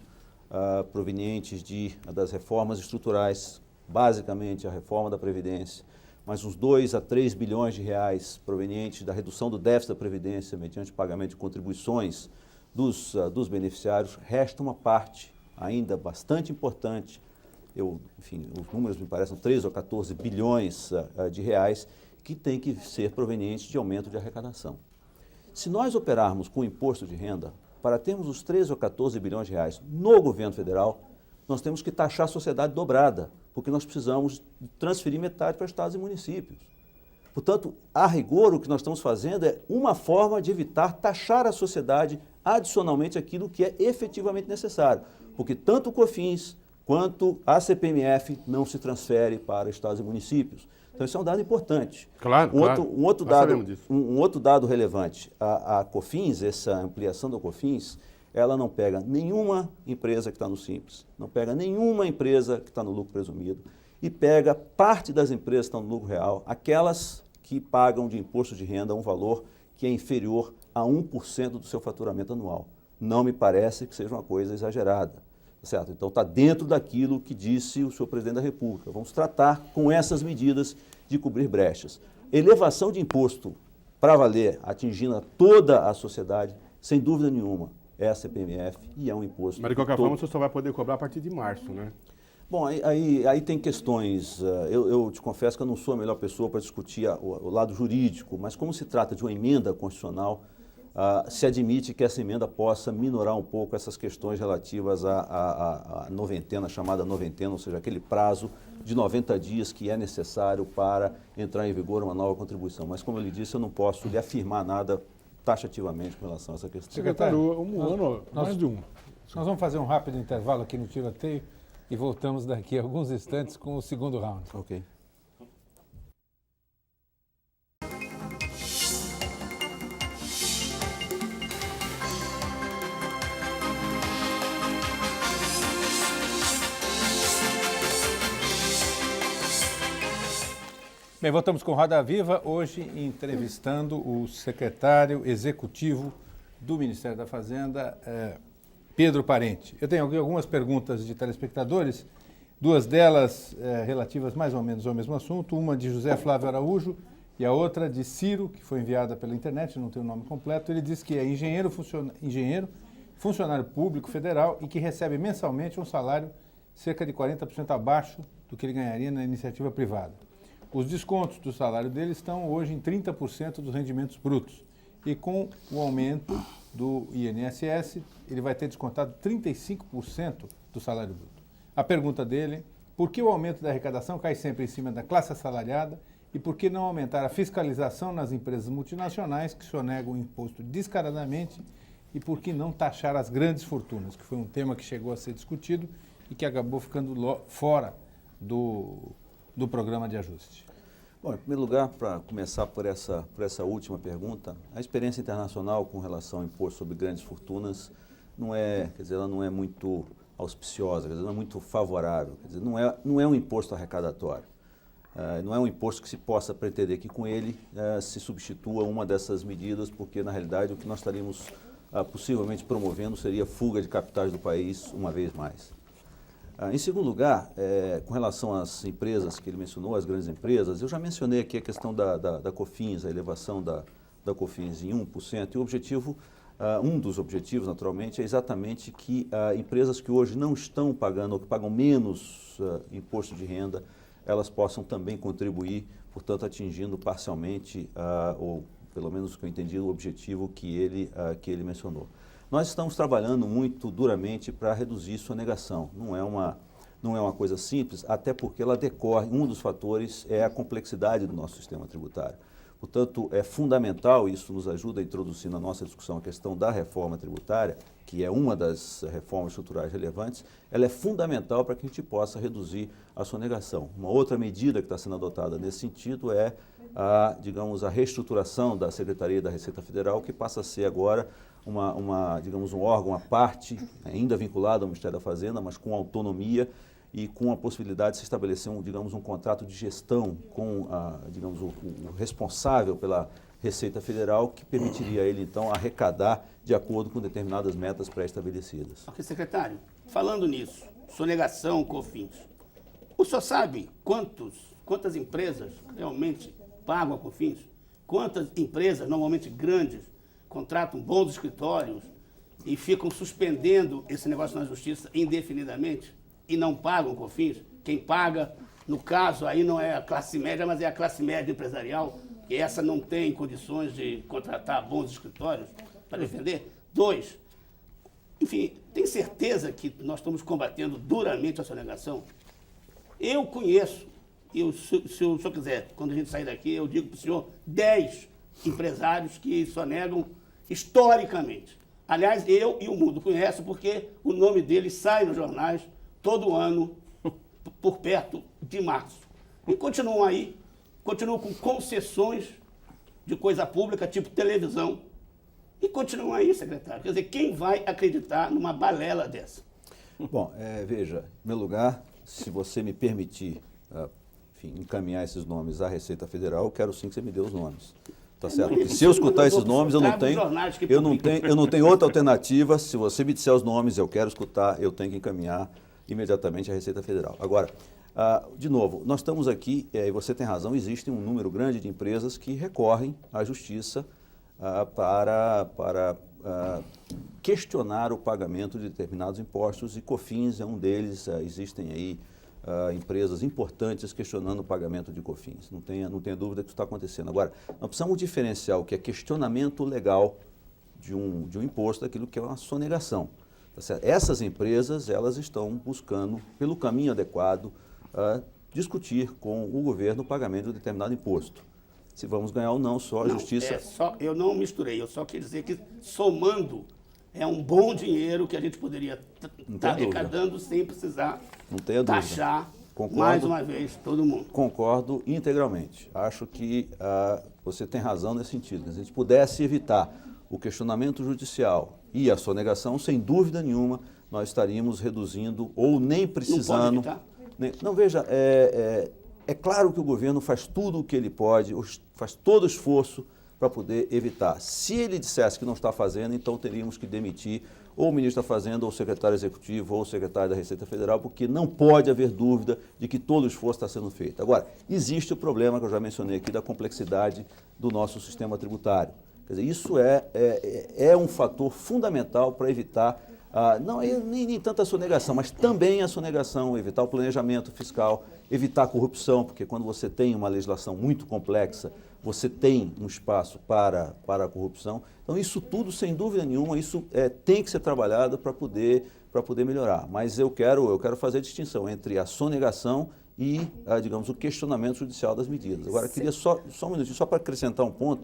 provenientes das reformas estruturais, basicamente a reforma da Previdência, mais uns 2 a 3 bilhões de reais provenientes da redução do déficit da Previdência mediante pagamento de contribuições dos beneficiários, resta uma parte ainda bastante importante, enfim, os números me parecem 13 ou 14 bilhões de reais, que tem que ser proveniente de aumento de arrecadação. Se nós operarmos com o imposto de renda, para termos os 13 ou 14 bilhões de reais no governo federal, nós temos que taxar a sociedade dobrada, porque nós precisamos transferir metade para estados e municípios. Portanto, a rigor, o que nós estamos fazendo é uma forma de evitar taxar a sociedade adicionalmente aquilo que é efetivamente necessário, porque tanto o COFINS quanto a CPMF não se transfere para estados e municípios. Então, isso é um dado importante. Claro, um outro dado relevante, a COFINS, essa ampliação da COFINS, ela não pega nenhuma empresa que está no Simples, não pega nenhuma empresa que está no lucro presumido e pega parte das empresas que estão no lucro real, aquelas que pagam de imposto de renda um valor que é inferior a 1% do seu faturamento anual. Não me parece que seja uma coisa exagerada. Certo? Então, está dentro daquilo que disse o senhor presidente da República. Vamos tratar com essas medidas de cobrir brechas. Elevação de imposto para valer, atingindo toda a sociedade, sem dúvida nenhuma, é a CPMF e é um imposto. Mas, de qualquer forma, você só vai poder cobrar a partir de março, né? Bom, aí tem questões. Eu te confesso que eu não sou a melhor pessoa para discutir o lado jurídico, mas como se trata de uma emenda constitucional, se admite que essa emenda possa minorar um pouco essas questões relativas à noventena, chamada noventena, ou seja, aquele prazo de 90 dias que é necessário para entrar em vigor uma nova contribuição. Mas, como eu lhe disse, eu não posso lhe afirmar nada taxativamente com relação a essa questão. Secretário, mais de um. Nós vamos fazer um rápido intervalo aqui no Tiroteio. e voltamos daqui a alguns instantes com o segundo round. Ok. Bem, voltamos com Roda Viva, hoje entrevistando o secretário executivo do Ministério da Fazenda, Pedro Parente. Eu tenho aqui algumas perguntas de telespectadores, duas delas relativas mais ou menos ao mesmo assunto, uma de José Flávio Araújo e a outra de Ciro, que foi enviada pela internet, não tem o nome completo. Ele diz que é engenheiro, funcionário público federal e que recebe mensalmente um salário cerca de 40% abaixo do que ele ganharia na iniciativa privada. Os descontos do salário dele estão hoje em 30% dos rendimentos brutos. E com o aumento do INSS, ele vai ter descontado 35% do salário bruto. A pergunta dele, por que o aumento da arrecadação cai sempre em cima da classe assalariada e por que não aumentar a fiscalização nas empresas multinacionais que sonegam o imposto descaradamente e por que não taxar as grandes fortunas, que foi um tema que chegou a ser discutido e que acabou ficando fora do programa de ajuste? Bom, em primeiro lugar, para começar por essa última pergunta, a experiência internacional com relação ao imposto sobre grandes fortunas ela não é muito auspiciosa, não é muito favorável, não é um imposto arrecadatório. Não é um imposto que se possa pretender que com ele se substitua uma dessas medidas, porque na realidade o que nós estaríamos possivelmente promovendo seria fuga de capitais do país uma vez mais. Em segundo lugar, com relação às empresas que ele mencionou, as grandes empresas, eu já mencionei aqui a questão da COFINS, a elevação da COFINS em 1%, e o objetivo, um dos objetivos, naturalmente, é exatamente que empresas que hoje não estão pagando ou que pagam menos imposto de renda, elas possam também contribuir, portanto, atingindo parcialmente, ou pelo menos o que eu entendi, o objetivo que ele mencionou. Nós estamos trabalhando muito duramente para reduzir sonegação. Não é uma coisa simples, até porque ela decorre, um dos fatores é a complexidade do nosso sistema tributário. Portanto, é fundamental, isso nos ajuda a introduzir na nossa discussão a questão da reforma tributária, que é uma das reformas estruturais relevantes, ela é fundamental para que a gente possa reduzir a sonegação. Uma outra medida que está sendo adotada nesse sentido é a reestruturação da Secretaria da Receita Federal, que passa a ser agora um órgão à parte, ainda vinculado ao Ministério da Fazenda, mas com autonomia e com a possibilidade de se estabelecer um contrato de gestão com o responsável pela Receita Federal, que permitiria a ele, então, arrecadar de acordo com determinadas metas pré-estabelecidas. Ok, secretário, falando nisso, sonegação, COFINS, o senhor sabe quantas empresas realmente pagam a COFINS? Quantas empresas, normalmente grandes, contratam bons escritórios e ficam suspendendo esse negócio na justiça indefinidamente e não pagam COFINS? Quem paga, no caso, aí não é a classe média, mas é a classe média empresarial, e essa não tem condições de contratar bons escritórios para defender. 2, enfim, tem certeza que nós estamos combatendo duramente a sonegação? Eu conheço, se o senhor quiser, quando a gente sair daqui, eu digo para o senhor 10 empresários que sonegam historicamente. Aliás, eu e o mundo conhecem porque o nome deles sai nos jornais todo ano, por perto de março. E continuam aí, continuam com concessões de coisa pública, tipo televisão, e continuam aí, secretário. Quer dizer, quem vai acreditar numa balela dessa? Bom, veja, em primeiro lugar, se você me permitir encaminhar esses nomes à Receita Federal, eu quero sim que você me dê os nomes. Tá certo? Porque se eu escutar esses nomes, eu não tenho outra alternativa. Se você me disser os nomes, eu quero escutar, eu tenho que encaminhar imediatamente à Receita Federal. Agora, de novo, nós estamos aqui, e você tem razão, existe um número grande de empresas que recorrem à Justiça para questionar o pagamento de determinados impostos, e COFINS é um deles. Existem aí empresas importantes questionando o pagamento de COFINS. Não tenha dúvida que isso está acontecendo. Agora, nós precisamos diferenciar o que é questionamento legal de um imposto daquilo que é uma sonegação. Tá certo? Essas empresas, elas estão buscando, pelo caminho adequado, discutir com o governo o pagamento de determinado imposto. Se vamos ganhar ou não, só a Justiça... Eu não misturei, eu só quis dizer que, somando é um bom dinheiro que a gente poderia estar dúvida. arrecadando sem precisar Não tenha dúvida. taxar Concordo. mais uma vez todo mundo. Concordo integralmente. Acho que você tem razão nesse sentido. Se a gente pudesse evitar o questionamento judicial e a sonegação, sem dúvida nenhuma, nós estaríamos reduzindo ou nem precisando. Não pode evitar? Não, veja, é claro que o governo faz tudo o que ele pode, faz todo o esforço para poder evitar. Se ele dissesse que não está fazendo, então teríamos que demitir ou o ministro da Fazenda, ou o secretário executivo, ou o secretário da Receita Federal, porque não pode haver dúvida de que todo o esforço está sendo feito. Agora, existe o problema que eu já mencionei aqui da complexidade do nosso sistema tributário. Quer dizer, isso é um fator fundamental para evitar, não nem tanto a sonegação, mas também a sonegação, evitar o planejamento fiscal, evitar a corrupção, porque quando você tem uma legislação muito complexa, você tem um espaço para a corrupção. Então, isso tudo, sem dúvida nenhuma, isso tem que ser trabalhado para poder melhorar. Mas eu quero fazer a distinção entre a sonegação e, digamos, o questionamento judicial das medidas. Agora, eu queria só um minutinho, só para acrescentar um ponto.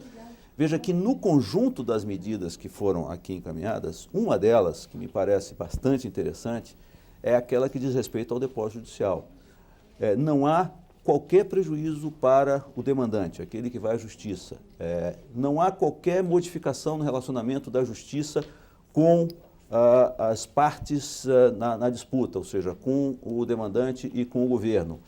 Veja que no conjunto das medidas que foram aqui encaminhadas, uma delas, que me parece bastante interessante, é aquela que diz respeito ao depósito judicial. Não há qualquer prejuízo para o demandante, aquele que vai à justiça. Não há qualquer modificação no relacionamento da justiça com as partes na disputa, ou seja, com o demandante e com o governo.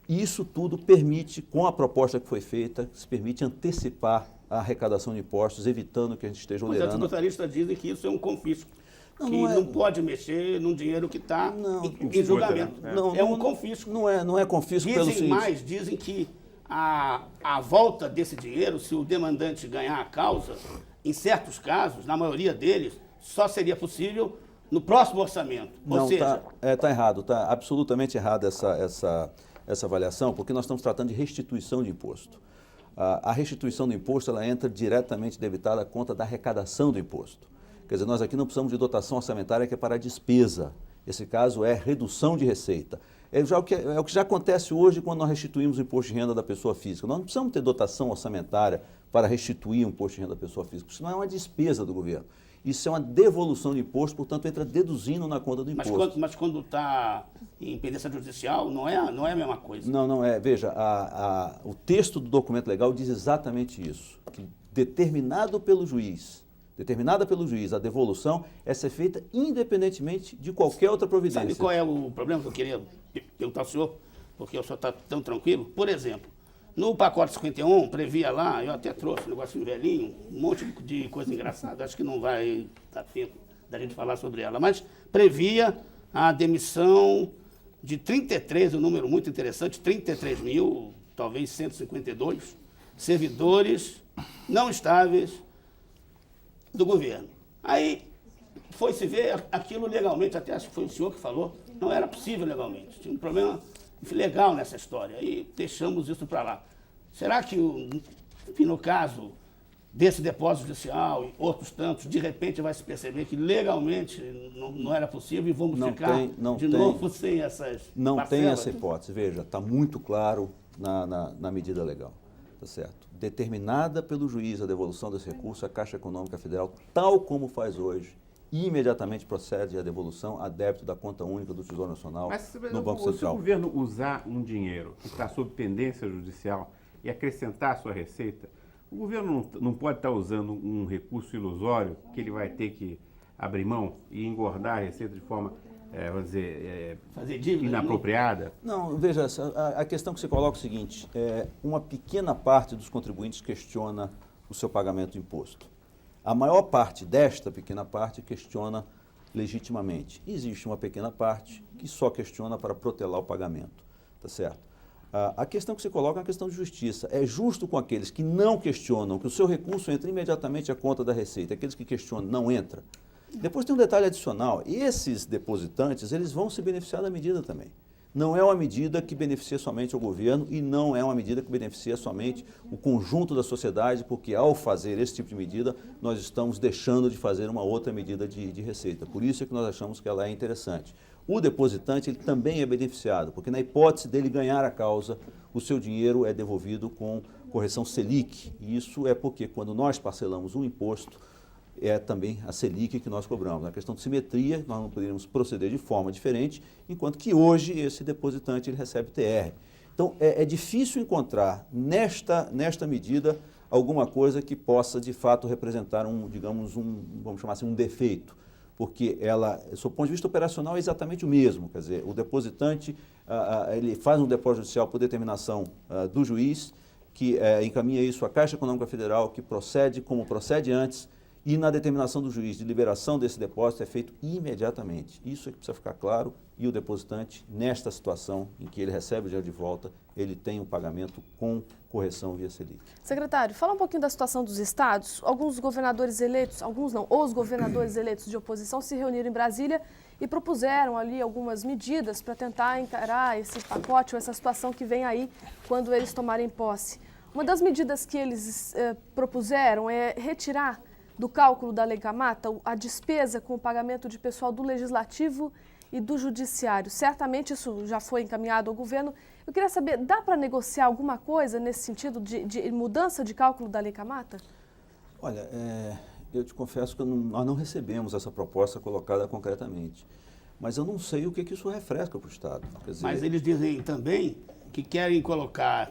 Isso tudo permite, com a proposta que foi feita, se permite antecipar a arrecadação de impostos, evitando que a gente esteja Mas os onerando. tributaristas dizem que isso é um confisco. Não, que não é. não pode mexer num dinheiro que está em disputa, julgamento. né? É um confisco. Não é confisco pelo Dizem seguinte. mais, dizem que a volta desse dinheiro, se o demandante ganhar a causa, em certos casos, na maioria deles, só seria possível no próximo orçamento. Ou Não, seja, está errado, está absolutamente errada essa avaliação, porque nós estamos tratando de restituição de imposto. A restituição do imposto, ela entra diretamente debitada à conta da arrecadação do imposto. Quer dizer, nós aqui não precisamos de dotação orçamentária que é para a despesa. Esse caso é redução de receita. É o que já acontece hoje quando nós restituímos o imposto de renda da pessoa física. Nós não precisamos ter dotação orçamentária para restituir o imposto de renda da pessoa física. Isso não é uma despesa do governo. Isso é uma devolução de imposto, portanto, entra deduzindo na conta do imposto. mas quando está em pendência judicial, não é a mesma coisa. Não é. Veja, o texto do documento legal diz exatamente isso, que determinada pelo juiz, a devolução é ser feita independentemente de qualquer outra providência. Sabe qual é o problema que eu queria perguntar ao senhor? Porque o senhor está tão tranquilo. Por exemplo, no pacote 51, previa lá, eu até trouxe um negocinho velhinho, um monte de coisa engraçada, acho que não vai dar tempo da gente falar sobre ela, mas previa a demissão de 33, um número muito interessante, 33 mil, talvez 152, servidores não estáveis do governo. Aí foi se ver aquilo legalmente, até acho que foi o senhor que falou, não era possível legalmente, tinha um problema legal nessa história, e deixamos isso para lá. Será que, no caso desse depósito judicial e outros tantos, de repente vai se perceber que legalmente não era possível e vamos ficar novo sem essas Não parcelas? tem essa hipótese. Veja, está muito claro na medida legal, tá certo? Determinada pelo juiz a devolução desse recurso, a Caixa Econômica Federal, tal como faz hoje, imediatamente procede a devolução a débito da conta única do Tesouro Nacional no Banco Se o Central. governo usar um dinheiro que está sob pendência judicial e acrescentar a sua receita, o governo não pode estar usando um recurso ilusório que ele vai ter que abrir mão e engordar a receita de forma, vamos dizer, Fazer dívida, inapropriada? Não, veja, a questão que você coloca é o seguinte, uma pequena parte dos contribuintes questiona o seu pagamento de imposto. A maior parte desta pequena parte questiona legitimamente. Existe uma pequena parte que só questiona para protelar o pagamento, tá certo? A questão que você coloca é uma questão de justiça. É justo com aqueles que não questionam, que o seu recurso entra imediatamente à conta da Receita, aqueles que questionam não entra. Depois tem um detalhe adicional, esses depositantes, eles vão se beneficiar da medida também. Não é uma medida que beneficia somente o governo e não é uma medida que beneficia somente o conjunto da sociedade, porque ao fazer esse tipo de medida, nós estamos deixando de fazer uma outra medida de receita. Por isso é que nós achamos que ela é interessante. O depositante ele também é beneficiado, porque na hipótese dele ganhar a causa, o seu dinheiro é devolvido com correção Selic. E isso é porque quando nós parcelamos um imposto, é também a Selic que nós cobramos. Na questão de simetria, nós não poderíamos proceder de forma diferente, enquanto que hoje esse depositante ele recebe TR. Então, é difícil encontrar nesta medida alguma coisa que possa, de fato, representar vamos chamar assim, um defeito, porque ela, do ponto de vista operacional, é exatamente o mesmo. Quer dizer, o depositante, ele faz um depósito judicial por determinação do juiz, que encaminha isso à Caixa Econômica Federal, que procede como procede antes, e na determinação do juiz de liberação desse depósito é feito imediatamente. Isso é que precisa ficar claro, e o depositante, nesta situação em que ele recebe o dinheiro de volta, ele tem um pagamento com correção via Selic. Secretário, fala um pouquinho da situação dos estados. Alguns governadores eleitos, alguns não, os governadores eleitos de oposição se reuniram em Brasília e propuseram ali algumas medidas para tentar encarar esse pacote ou essa situação que vem aí quando eles tomarem posse. Uma das medidas que eles propuseram é retirar do cálculo da Lei Camata a despesa com o pagamento de pessoal do Legislativo e do Judiciário. Certamente isso já foi encaminhado ao governo. Eu queria saber, dá para negociar alguma coisa nesse sentido de mudança de cálculo da Lei Camata? Olha, eu te confesso que nós não recebemos essa proposta colocada concretamente, mas eu não sei o que isso refresca para o Estado. Quer dizer, Mas eles dizem também que querem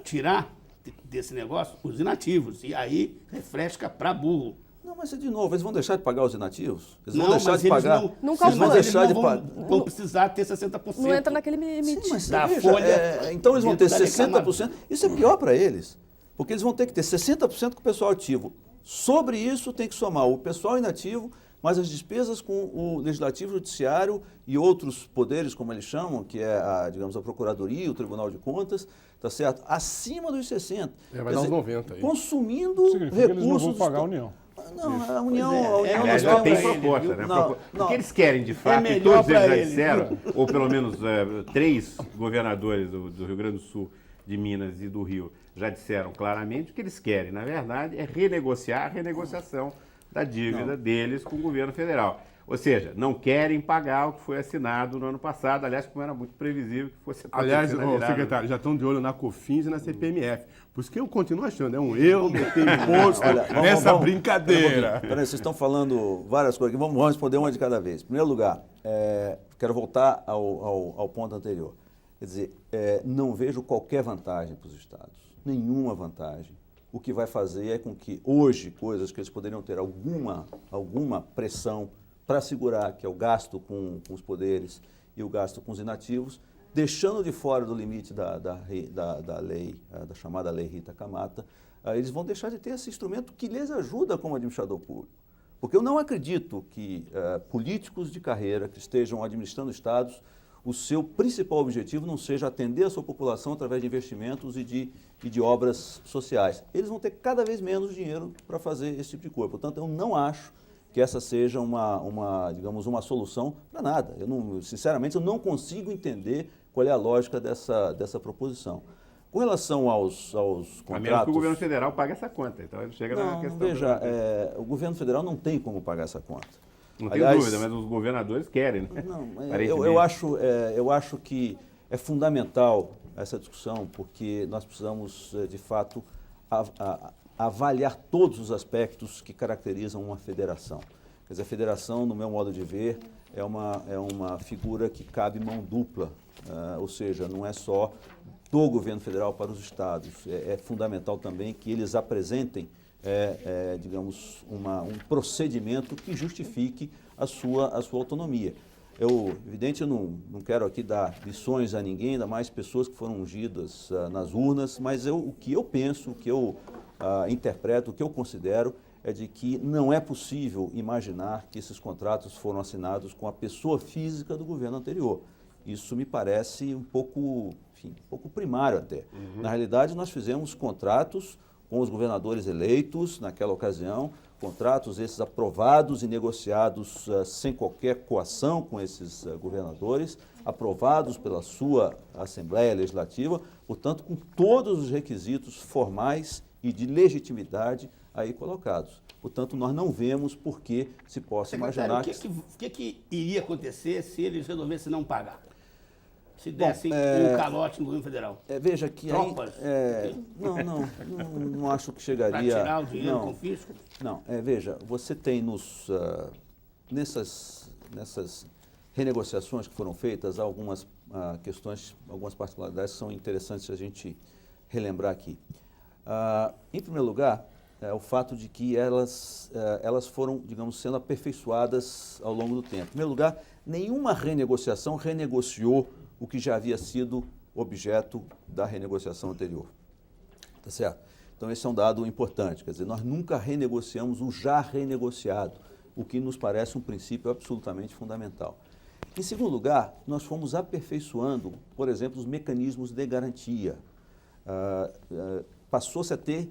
tirar desse negócio os inativos, e aí refresca para burro. Não, mas de novo, eles vão deixar de pagar os inativos? Eles vão Não, deixar mas de eles pagar? Não Eles calcula. vão deixar Eles de não pagar? vão precisar ter 60%. Não entra naquele limite. Sim, mas da veja, folha então eles vão ter dentro da Lei 60%. Isso é pior para eles, porque eles vão ter que ter 60% com o pessoal ativo. Sobre isso tem que somar o pessoal inativo, mas as despesas com o Legislativo, o Judiciário e outros poderes, como eles chamam, que é a Procuradoria, o Tribunal de Contas, tá certo? Acima dos 60%. Vai dar uns 90 aí. Consumindo Significa que eles não vão recursos. pagar a União. Não, a União. Pois é, A União Aliás, nós já tem temos- proposta, né? Não, O não. que eles querem, de fato, e melhor todos eles pra já eles. disseram, ou pelo menos 3 governadores do Rio Grande do Sul, de Minas e do Rio já disseram claramente o que eles querem, na verdade, é renegociar a renegociação da dívida deles com o governo federal. Ou seja, não querem pagar o que foi assinado no ano passado, aliás, como era muito previsível que fosse acontecer Aliás, na virada. secretário, já estão de olho na COFINS e na CPMF. Por isso que eu continuo achando, é um erro meter imposto Olha, nessa brincadeira. Peraí, vocês estão falando várias coisas aqui, vamos responder uma de cada vez. Em primeiro lugar, quero voltar ao ponto anterior. Quer dizer, não vejo qualquer vantagem para os estados, nenhuma vantagem. O que vai fazer é com que hoje, coisas que eles poderiam ter alguma pressão para segurar, que é o gasto com os poderes e o gasto com os inativos, deixando de fora do limite da lei, da chamada Lei Rita Camata, eles vão deixar de ter esse instrumento que lhes ajuda como administrador público. Porque eu não acredito que políticos de carreira que estejam administrando estados, o seu principal objetivo não seja atender a sua população através de investimentos e de obras sociais. Eles vão ter cada vez menos dinheiro para fazer esse tipo de coisa. Portanto, eu não acho que essa seja uma solução para nada. Sinceramente, eu não consigo entender qual é a lógica dessa proposição. Com relação aos contratos... A menos que o governo federal pague essa conta. Então, ele chega na questão... Veja, o governo federal não tem como pagar essa conta. Não tenho dúvida, mas os governadores querem, né? Eu acho que é fundamental essa discussão, porque nós precisamos, de fato, avaliar todos os aspectos que caracterizam uma federação. Quer dizer, a federação, no meu modo de ver, é uma figura que cabe mão dupla, ou seja, não é só do governo federal para os estados. É fundamental também que eles apresentem um procedimento que justifique a sua autonomia. Evidente, eu não quero aqui dar lições a ninguém, ainda mais pessoas que foram ungidas nas urnas, mas o que eu penso, o que eu interpreto, o que eu considero é de que não é possível imaginar que esses contratos foram assinados com a pessoa física do governo anterior. Isso me parece um pouco primário até. Na realidade, nós fizemos contratos com os governadores eleitos naquela ocasião, contratos esses aprovados e negociados sem qualquer coação com esses governadores, aprovados pela sua Assembleia Legislativa, portanto, com todos os requisitos formais e de legitimidade aí colocados. Portanto, nós não vemos por que se possa imaginar... O que iria acontecer se eles resolvessem não pagar? se dessem um calote no governo federal? Veja que Tropas? não acho que Para chegaria... tirar o dinheiro, não, confisco? Não, veja, você tem nessas renegociações que foram feitas, há algumas questões, algumas particularidades que são interessantes a gente relembrar aqui. Em primeiro lugar, o fato de que elas foram, digamos, sendo aperfeiçoadas ao longo do tempo. Em primeiro lugar, nenhuma renegociação renegociou o que já havia sido objeto da renegociação anterior. Tá certo? Então, esse é um dado importante, quer dizer, nós nunca renegociamos o já renegociado, o que nos parece um princípio absolutamente fundamental. Em segundo lugar, nós fomos aperfeiçoando, por exemplo, os mecanismos de garantia. Passou-se a ter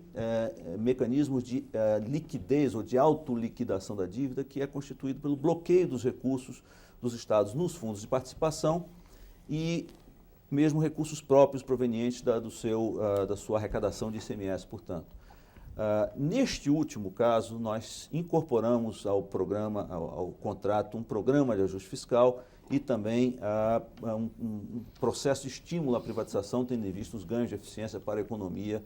mecanismos de liquidez ou de autoliquidação da dívida, que é constituído pelo bloqueio dos recursos dos Estados nos fundos de participação e mesmo recursos próprios provenientes da sua arrecadação de ICMS, portanto. Neste último caso, nós incorporamos ao programa, ao contrato, um programa de ajuste fiscal e também um processo de estímulo à privatização, tendo em vista os ganhos de eficiência para a economia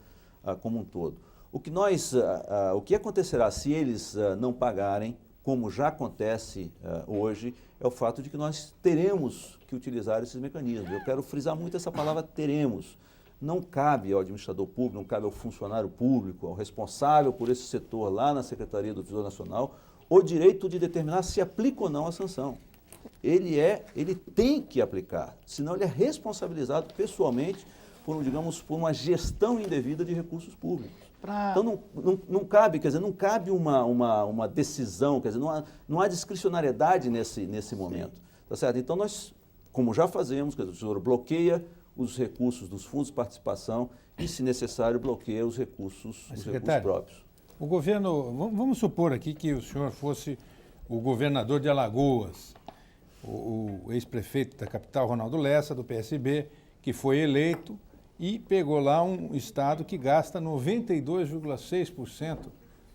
como um todo. O que acontecerá se eles não pagarem, como já acontece hoje, é o fato de que nós teremos que utilizar esses mecanismos. Eu quero frisar muito essa palavra teremos. Não cabe ao administrador público, não cabe ao funcionário público, ao responsável por esse setor lá na Secretaria do Tesouro Nacional, o direito de determinar se aplica ou não a sanção. Ele tem que aplicar, senão ele é responsabilizado pessoalmente por uma gestão indevida de recursos públicos. Então não cabe, quer dizer, não cabe uma decisão, quer dizer, não há discricionariedade nesse momento. Tá certo? Então nós, como já fazemos, quer dizer, o Tesouro bloqueia os recursos dos fundos de participação e, se necessário, bloqueia os recursos próprios. O governo, vamos supor aqui que o senhor fosse o governador de Alagoas, o ex-prefeito da capital, Ronaldo Lessa, do PSB, que foi eleito e pegou lá um estado que gasta 92,6%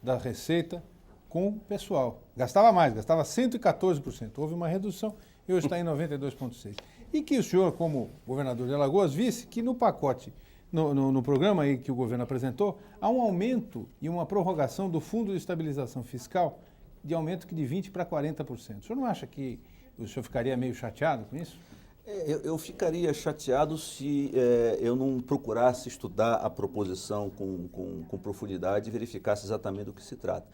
da receita com o pessoal. Gastava mais, gastava 114%. Houve uma redução e hoje está em 92,6%. E que o senhor, como governador de Alagoas, visse que no pacote, no programa aí que o governo apresentou, há um aumento e uma prorrogação do Fundo de Estabilização Fiscal de aumento de 20% para 40%. O senhor não acha que o senhor ficaria meio chateado com isso? Eu ficaria chateado se eu não procurasse estudar a proposição com profundidade e verificasse exatamente do que se trata.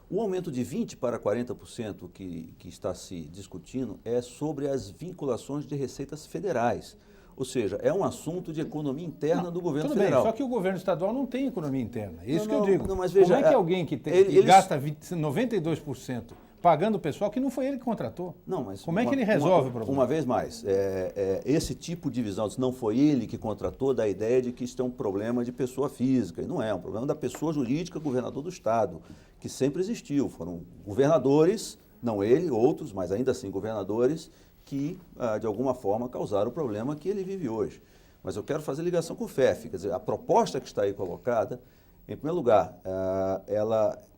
O aumento de 20% para 40% que está se discutindo é sobre as vinculações de receitas federais. Ou seja, é um assunto de economia interna do governo federal. Tudo bem, só que o governo estadual não tem economia interna. É isso que eu digo. Não, mas veja, como é que alguém que gasta 92% pagando o pessoal que não foi ele que contratou? Não, mas como é que ele resolve o problema? Uma vez mais, esse tipo de visão, se não foi ele que contratou, dá a ideia de que isso é um problema de pessoa física. E não é um problema da pessoa jurídica, governador do Estado, que sempre existiu. Foram governadores, não ele, outros, mas ainda assim governadores, que de alguma forma causaram o problema que ele vive hoje. Mas eu quero fazer ligação com o FEF, quer dizer, a proposta que está aí colocada, em primeiro lugar,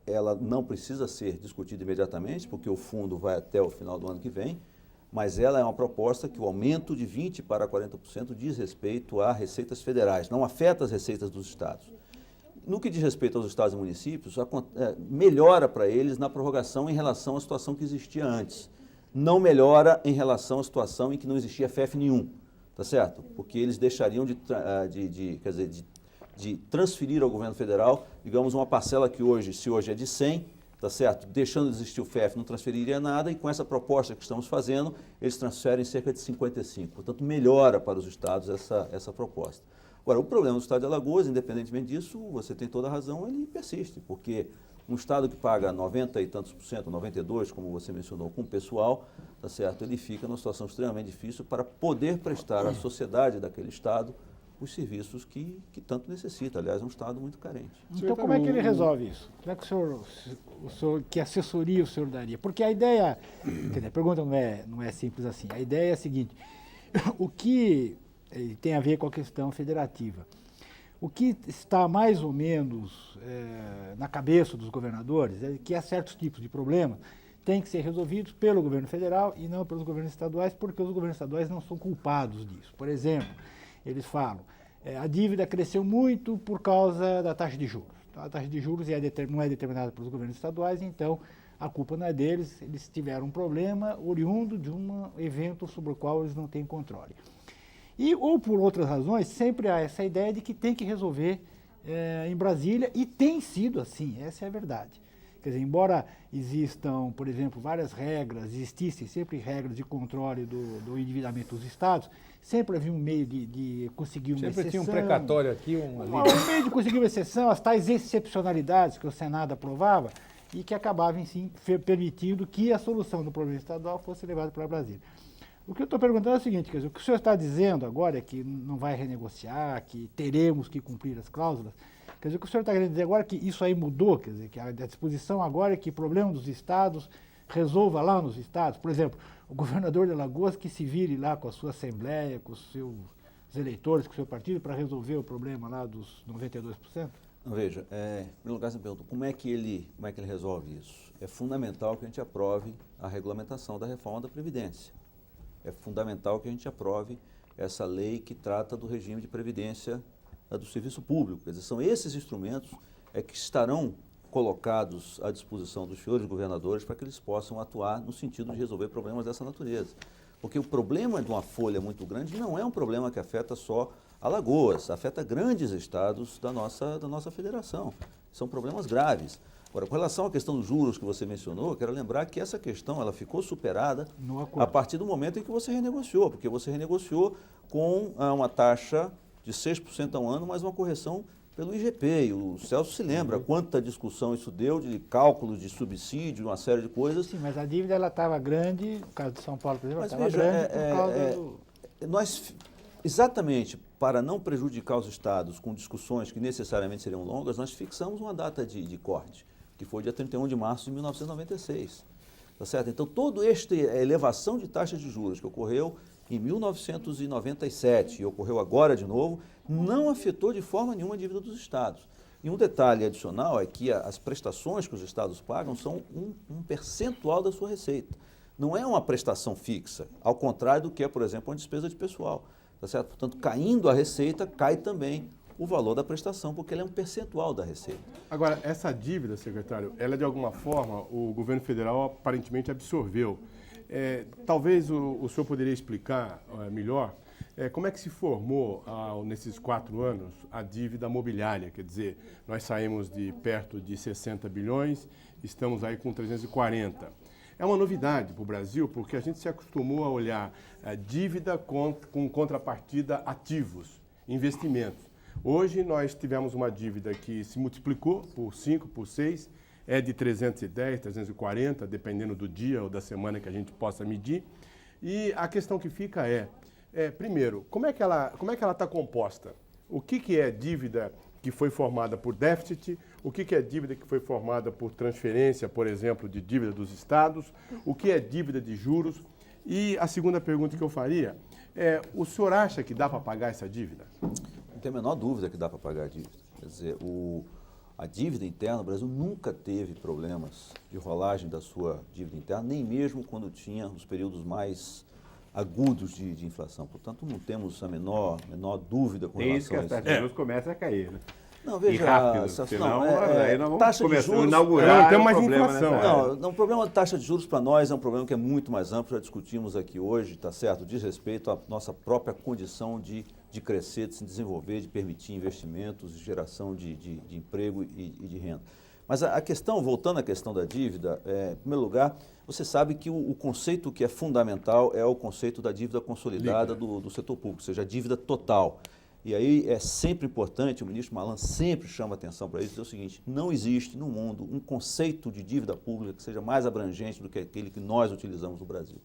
ela não precisa ser discutida imediatamente, porque o fundo vai até o final do ano que vem, mas ela é uma proposta que o aumento de 20% para 40% diz respeito a receitas federais, não afeta as receitas dos estados. No que diz respeito aos estados e municípios, melhora para eles na prorrogação em relação à situação que existia antes. Não melhora em relação à situação em que não existia FEF nenhum, tá certo? Porque eles deixariam de transferir ao governo federal, digamos, uma parcela que se hoje é de 100, tá certo? Deixando de existir o FEF, não transferiria nada, e com essa proposta que estamos fazendo, eles transferem cerca de 55. Portanto, melhora para os estados essa proposta. Agora, o problema do estado de Alagoas, independentemente disso, você tem toda a razão, ele persiste, porque um estado que paga 90 e tantos por cento, 92%, como você mencionou, com o pessoal, tá certo? Ele fica numa situação extremamente difícil para poder prestar à sociedade daquele estado os serviços que tanto necessita. Aliás, é um estado muito carente. Então, como é que ele resolve isso? Como é que o senhor, que assessoria o senhor daria? Porque a ideia, quer dizer, a pergunta não é simples assim. A ideia é a seguinte: o que tem a ver com a questão federativa? O que está mais ou menos na cabeça dos governadores é que há certos tipos de problemas têm que ser resolvidos pelo governo federal e não pelos governos estaduais, porque os governos estaduais não são culpados disso. Por exemplo, eles falam, a dívida cresceu muito por causa da taxa de juros. A taxa de juros não é determinada pelos governos estaduais, então a culpa não é deles, eles tiveram um problema oriundo de um evento sobre o qual eles não têm controle. Ou por outras razões, sempre há essa ideia de que tem que resolver em Brasília, e tem sido assim, essa é a verdade. Quer dizer, embora existam, por exemplo, várias regras, existissem sempre regras de controle do endividamento dos estados, sempre havia um meio de conseguir uma exceção. Sempre tinha um precatório aqui, um ali. Um meio de conseguir uma exceção, as tais excepcionalidades que o Senado aprovava e que acabavam, sim, permitindo que a solução do problema estadual fosse levada para Brasília. O que eu estou perguntando é o seguinte, quer dizer, o que o senhor está dizendo agora é que não vai renegociar, que teremos que cumprir as cláusulas. Quer dizer, o que o senhor está querendo dizer agora é que isso aí mudou, quer dizer, que a disposição agora é que o problema dos estados resolva lá nos estados. Por exemplo, o governador de Alagoas que se vire lá com a sua assembleia, com os seus eleitores, com o seu partido, para resolver o problema lá dos 92%? Não, veja, em primeiro lugar, você me pergunta como é que ele resolve isso? É fundamental que a gente aprove a regulamentação da reforma da Previdência. É fundamental que a gente aprove essa lei que trata do regime de previdência do serviço público. Quer dizer, são esses instrumentos que estarão colocados à disposição dos senhores governadores para que eles possam atuar no sentido de resolver problemas dessa natureza. Porque o problema de uma folha muito grande não é um problema que afeta só Alagoas, afeta grandes estados da nossa federação. São problemas graves. Agora, com relação à questão dos juros que você mencionou, eu quero lembrar que essa questão ela ficou superada a partir do momento em que você renegociou, porque você renegociou com uma taxa de 6% ao ano, mais uma correção pelo IGP. E o Celso se lembra quanta discussão isso deu, de cálculos de subsídio, uma série de coisas. Sim, mas a dívida estava grande, no caso de São Paulo, por exemplo, estava grande por causa do... Nós, exatamente para não prejudicar os estados com discussões que necessariamente seriam longas, nós fixamos uma data de corte, que foi dia 31 de março de 1996. Tá certo? Então, toda esta elevação de taxas de juros que ocorreu em 1997 e ocorreu agora de novo, não afetou de forma nenhuma a dívida dos estados. E um detalhe adicional é que as prestações que os estados pagam são um percentual da sua receita. Não é uma prestação fixa, ao contrário do que é, por exemplo, uma despesa de pessoal. Tá certo? Portanto, caindo a receita, cai também o valor da prestação, porque ela é um percentual da receita. Agora, essa dívida, secretário, ela de alguma forma o governo federal aparentemente absorveu. Talvez o senhor poderia explicar melhor como é que se formou, nesses 4 anos, a dívida mobiliária. Quer dizer, nós saímos de perto de 60 bilhões, estamos aí com 340. É uma novidade para o Brasil, porque a gente se acostumou a olhar a dívida com contrapartida ativos, investimentos. Hoje nós tivemos uma dívida que se multiplicou por 5, por 6, é de 310, 340, dependendo do dia ou da semana que a gente possa medir. E a questão que fica primeiro, como é que ela está composta? O que é dívida que foi formada por déficit? O que é dívida que foi formada por transferência, por exemplo, de dívida dos estados? O que é dívida de juros? E a segunda pergunta que eu faria o senhor acha que dá para pagar essa dívida? Não tem a menor dúvida que dá para pagar a dívida. Quer dizer, a dívida interna, o Brasil nunca teve problemas de rolagem da sua dívida interna, nem mesmo quando tinha os períodos mais agudos de inflação. Portanto, não temos a menor dúvida com relação a isso. Desde que as taxas de juros começam a cair, né? Não, veja, rápido, senão aí nós vamos taxa de juros, inaugurar não tem mais problema inflação. Não, o problema da taxa de juros para nós é um problema que é muito mais amplo, já discutimos aqui hoje, tá certo? Diz respeito à nossa própria condição de crescer, de se desenvolver, de permitir investimentos, de geração de emprego e de renda. Mas a questão, voltando à questão da dívida, em primeiro lugar, você sabe que o conceito que é fundamental é o conceito da dívida consolidada do setor público, ou seja, a dívida total. E aí é sempre importante, o ministro Malan sempre chama atenção para isso, dizer o seguinte: não existe no mundo um conceito de dívida pública que seja mais abrangente do que aquele que nós utilizamos no Brasil.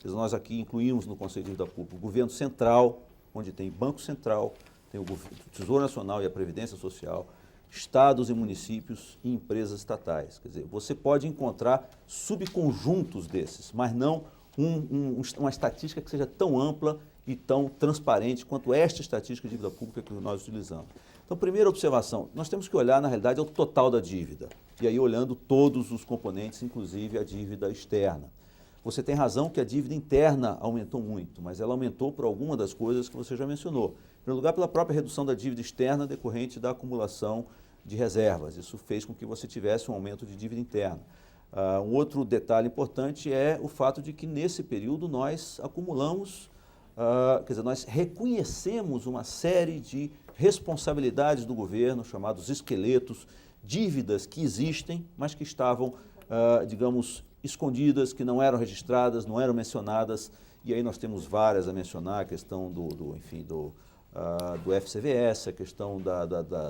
Nós aqui incluímos no conceito de dívida pública o governo central, onde tem Banco Central, tem o Tesouro Nacional e a Previdência Social, estados e municípios e empresas estatais. Quer dizer, você pode encontrar subconjuntos desses, mas não uma estatística que seja tão ampla e tão transparente quanto esta estatística de dívida pública que nós utilizamos. Então, primeira observação, nós temos que olhar, na realidade, ao total da dívida. E aí, olhando todos os componentes, inclusive a dívida externa. Você tem razão que a dívida interna aumentou muito, mas ela aumentou por alguma das coisas que você já mencionou. Em primeiro lugar, pela própria redução da dívida externa decorrente da acumulação de reservas. Isso fez com que você tivesse um aumento de dívida interna. Um outro detalhe importante é o fato de que, nesse período, nós acumulamos, quer dizer, nós reconhecemos uma série de responsabilidades do governo, chamados esqueletos, dívidas que existem, mas que estavam, digamos, escondidas, que não eram registradas, não eram mencionadas, e aí nós temos várias a mencionar, a questão do FCVS, a questão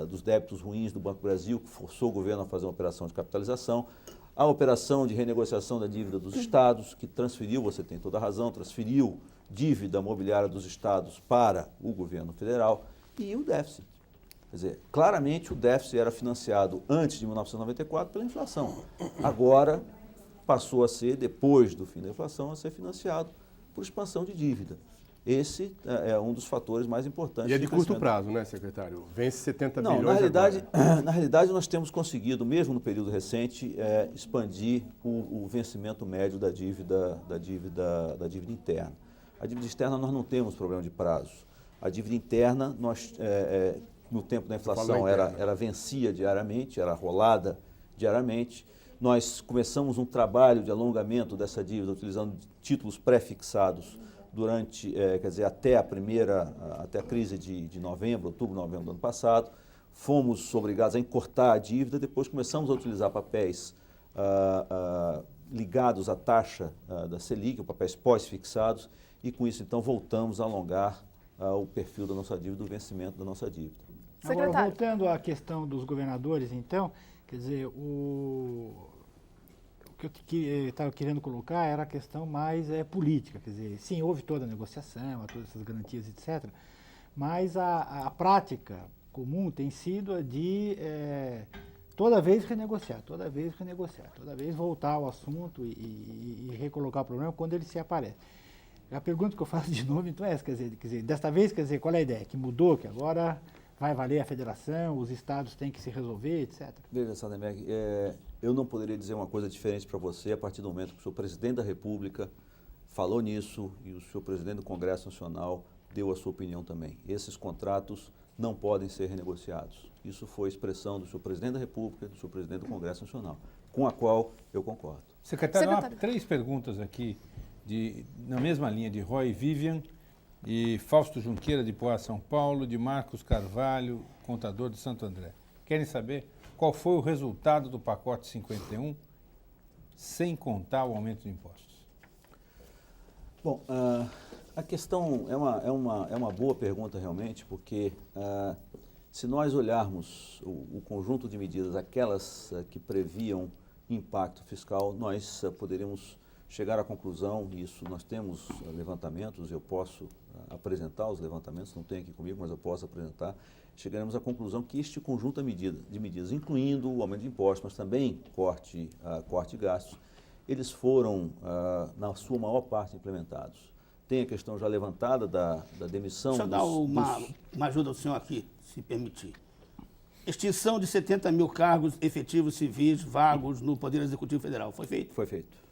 dos débitos ruins do Banco do Brasil, que forçou o governo a fazer uma operação de capitalização, a operação de renegociação da dívida dos estados, que transferiu, você tem toda a razão, transferiu dívida mobiliária dos estados para o governo federal, e o déficit. Quer dizer, claramente o déficit era financiado antes de 1994 pela inflação. Agora passou a ser, depois do fim da inflação, a ser financiado por expansão de dívida. Esse é um dos fatores mais importantes. E é de curto prazo, né, secretário? Vence 70 Não, bilhões na realidade nós temos conseguido, mesmo no período recente, expandir o vencimento médio da dívida interna. A dívida externa nós não temos problema de prazo. A dívida interna, no tempo da inflação, era vencia diariamente, era rolada diariamente. Nós começamos um trabalho de alongamento dessa dívida utilizando títulos pré-fixados durante, quer dizer, até a crise de outubro, novembro do ano passado. Fomos obrigados a encurtar a dívida, depois começamos a utilizar papéis ligados à taxa da Selic, papéis pós-fixados, e com isso, então, voltamos a alongar o perfil da nossa dívida, o vencimento da nossa dívida. Agora, voltando à questão dos governadores, então, quer dizer, o que eu estava querendo colocar era a questão mais política, quer dizer, sim, houve toda a negociação, todas essas garantias, etc., mas a prática comum tem sido a de toda vez renegociar, toda vez voltar ao assunto e recolocar o problema quando ele se aparece. A pergunta que eu faço de novo, então, é essa, quer dizer, desta vez, qual é a ideia? Que mudou, que agora vai valer a federação, os estados têm que se resolver, etc. Veja, Sardenberg, eu não poderia dizer uma coisa diferente para você a partir do momento que o senhor presidente da República falou nisso e o senhor presidente do Congresso Nacional deu a sua opinião também. Esses contratos não podem ser renegociados. Isso foi expressão do senhor presidente da República e do senhor presidente do Congresso Nacional, com a qual eu concordo. Secretário, há 3 perguntas aqui, na mesma linha, de Roy Vivian, de Fausto Junqueira, de Poá, São Paulo, de Marcos Carvalho, contador de Santo André. Querem saber qual foi o resultado do pacote 51, sem contar o aumento de impostos? Bom, a questão é uma boa pergunta realmente, porque se nós olharmos o conjunto de medidas, aquelas que previam impacto fiscal, nós poderíamos chegar à conclusão, isso nós temos levantamentos, eu posso apresentar os levantamentos, não tem aqui comigo, mas eu posso apresentar, chegaremos à conclusão que este conjunto de medidas, incluindo o aumento de impostos, mas também corte de gastos, eles foram, na sua maior parte, implementados. Tem a questão já levantada da demissão... Deixa eu dar uma ajuda ao senhor aqui, se permitir. Extinção de 70 mil cargos efetivos civis vagos no Poder Executivo Federal. Foi feito? Foi feito.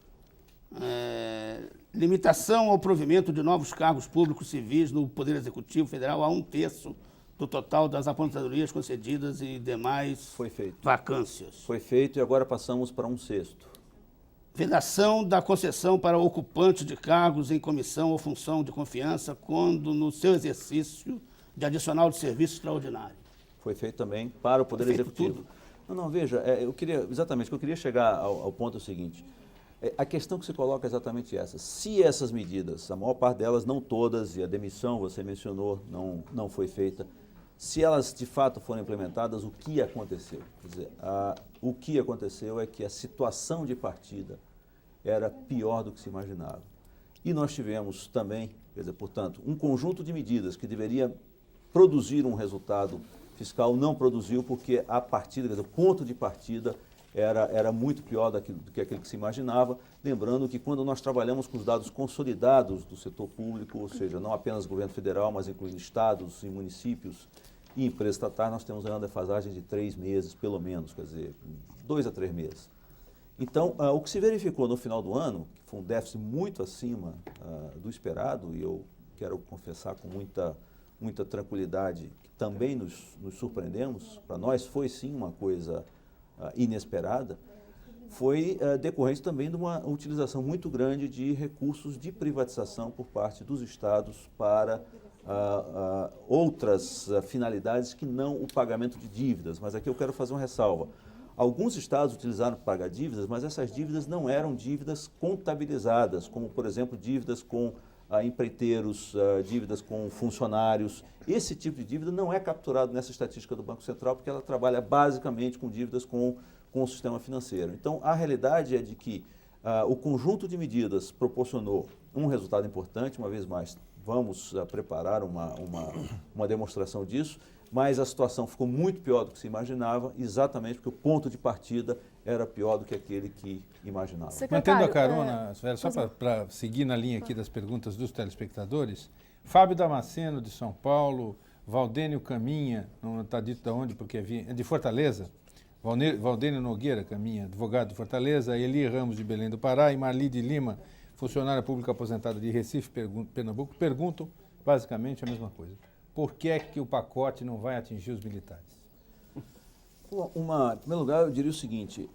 Limitação ao provimento de novos cargos públicos civis no Poder Executivo Federal a 1/3 do total das aposentadorias concedidas e demais vacâncias. Foi feito e agora passamos para 1/6. Vedação da concessão para ocupante de cargos em comissão ou função de confiança quando no seu exercício de adicional de serviço extraordinário. Foi feito também para o Poder Executivo. Não, veja, o que eu queria chegar ao ponto é o seguinte. A questão que se coloca é exatamente essa. Se essas medidas, a maior parte delas, não todas, e a demissão, você mencionou, não foi feita, se elas de fato forem implementadas, o que aconteceu? Quer dizer, o que aconteceu é que a situação de partida era pior do que se imaginava. E nós tivemos também, quer dizer, portanto, um conjunto de medidas que deveria produzir um resultado fiscal, não produziu porque a partida, quer dizer, o ponto de partida era muito pior do que aquele que se imaginava, lembrando que quando nós trabalhamos com os dados consolidados do setor público, ou seja, não apenas o governo federal, mas incluindo estados e municípios e empresas estatais nós temos uma defasagem de 3 meses, pelo menos, quer dizer, 2 a 3 meses. Então, o que se verificou no final do ano, que foi um déficit muito acima do esperado, e eu quero confessar com muita tranquilidade que também nos surpreendemos, para nós foi sim uma coisa inesperada, foi decorrente também de uma utilização muito grande de recursos de privatização por parte dos estados para outras finalidades que não o pagamento de dívidas. Mas aqui eu quero fazer uma ressalva. Alguns estados utilizaram para pagar dívidas, mas essas dívidas não eram dívidas contabilizadas, como, por exemplo, dívidas com empreiteiros, dívidas com funcionários. Esse tipo de dívida não é capturado nessa estatística do Banco Central, porque ela trabalha basicamente com dívidas com o sistema financeiro. Então, a realidade é de que o conjunto de medidas proporcionou um resultado importante, uma vez mais, vamos preparar uma demonstração disso, mas a situação ficou muito pior do que se imaginava, exatamente porque o ponto de partida era pior do que aquele que imaginava. Mantendo a carona, só para seguir na linha aqui das perguntas dos telespectadores, Fábio Damasceno, de São Paulo, Valdênio Caminha, não está dito de onde, porque é de Fortaleza, Valdênio Nogueira Caminha, advogado de Fortaleza, Eli Ramos, de Belém do Pará, e Marli de Lima, funcionária pública aposentada de Recife, Pernambuco, perguntam basicamente a mesma coisa. Por que é que o pacote não vai atingir os militares? Em primeiro lugar, eu diria o seguinte,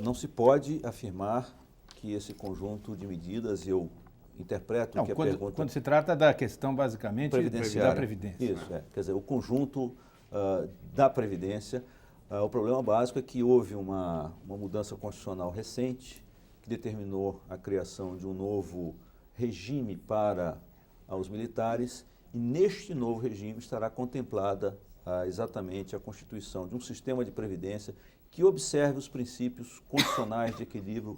não se pode afirmar que esse conjunto de medidas, eu interpreto que a pergunta... Quando se trata da questão, basicamente, da Previdência. Isso, quer dizer, o conjunto da Previdência, o problema básico é que houve uma mudança constitucional recente que determinou a criação de um novo regime para os militares, e neste novo regime estará contemplada exatamente a constituição de um sistema de previdência que observe os princípios constitucionais de equilíbrio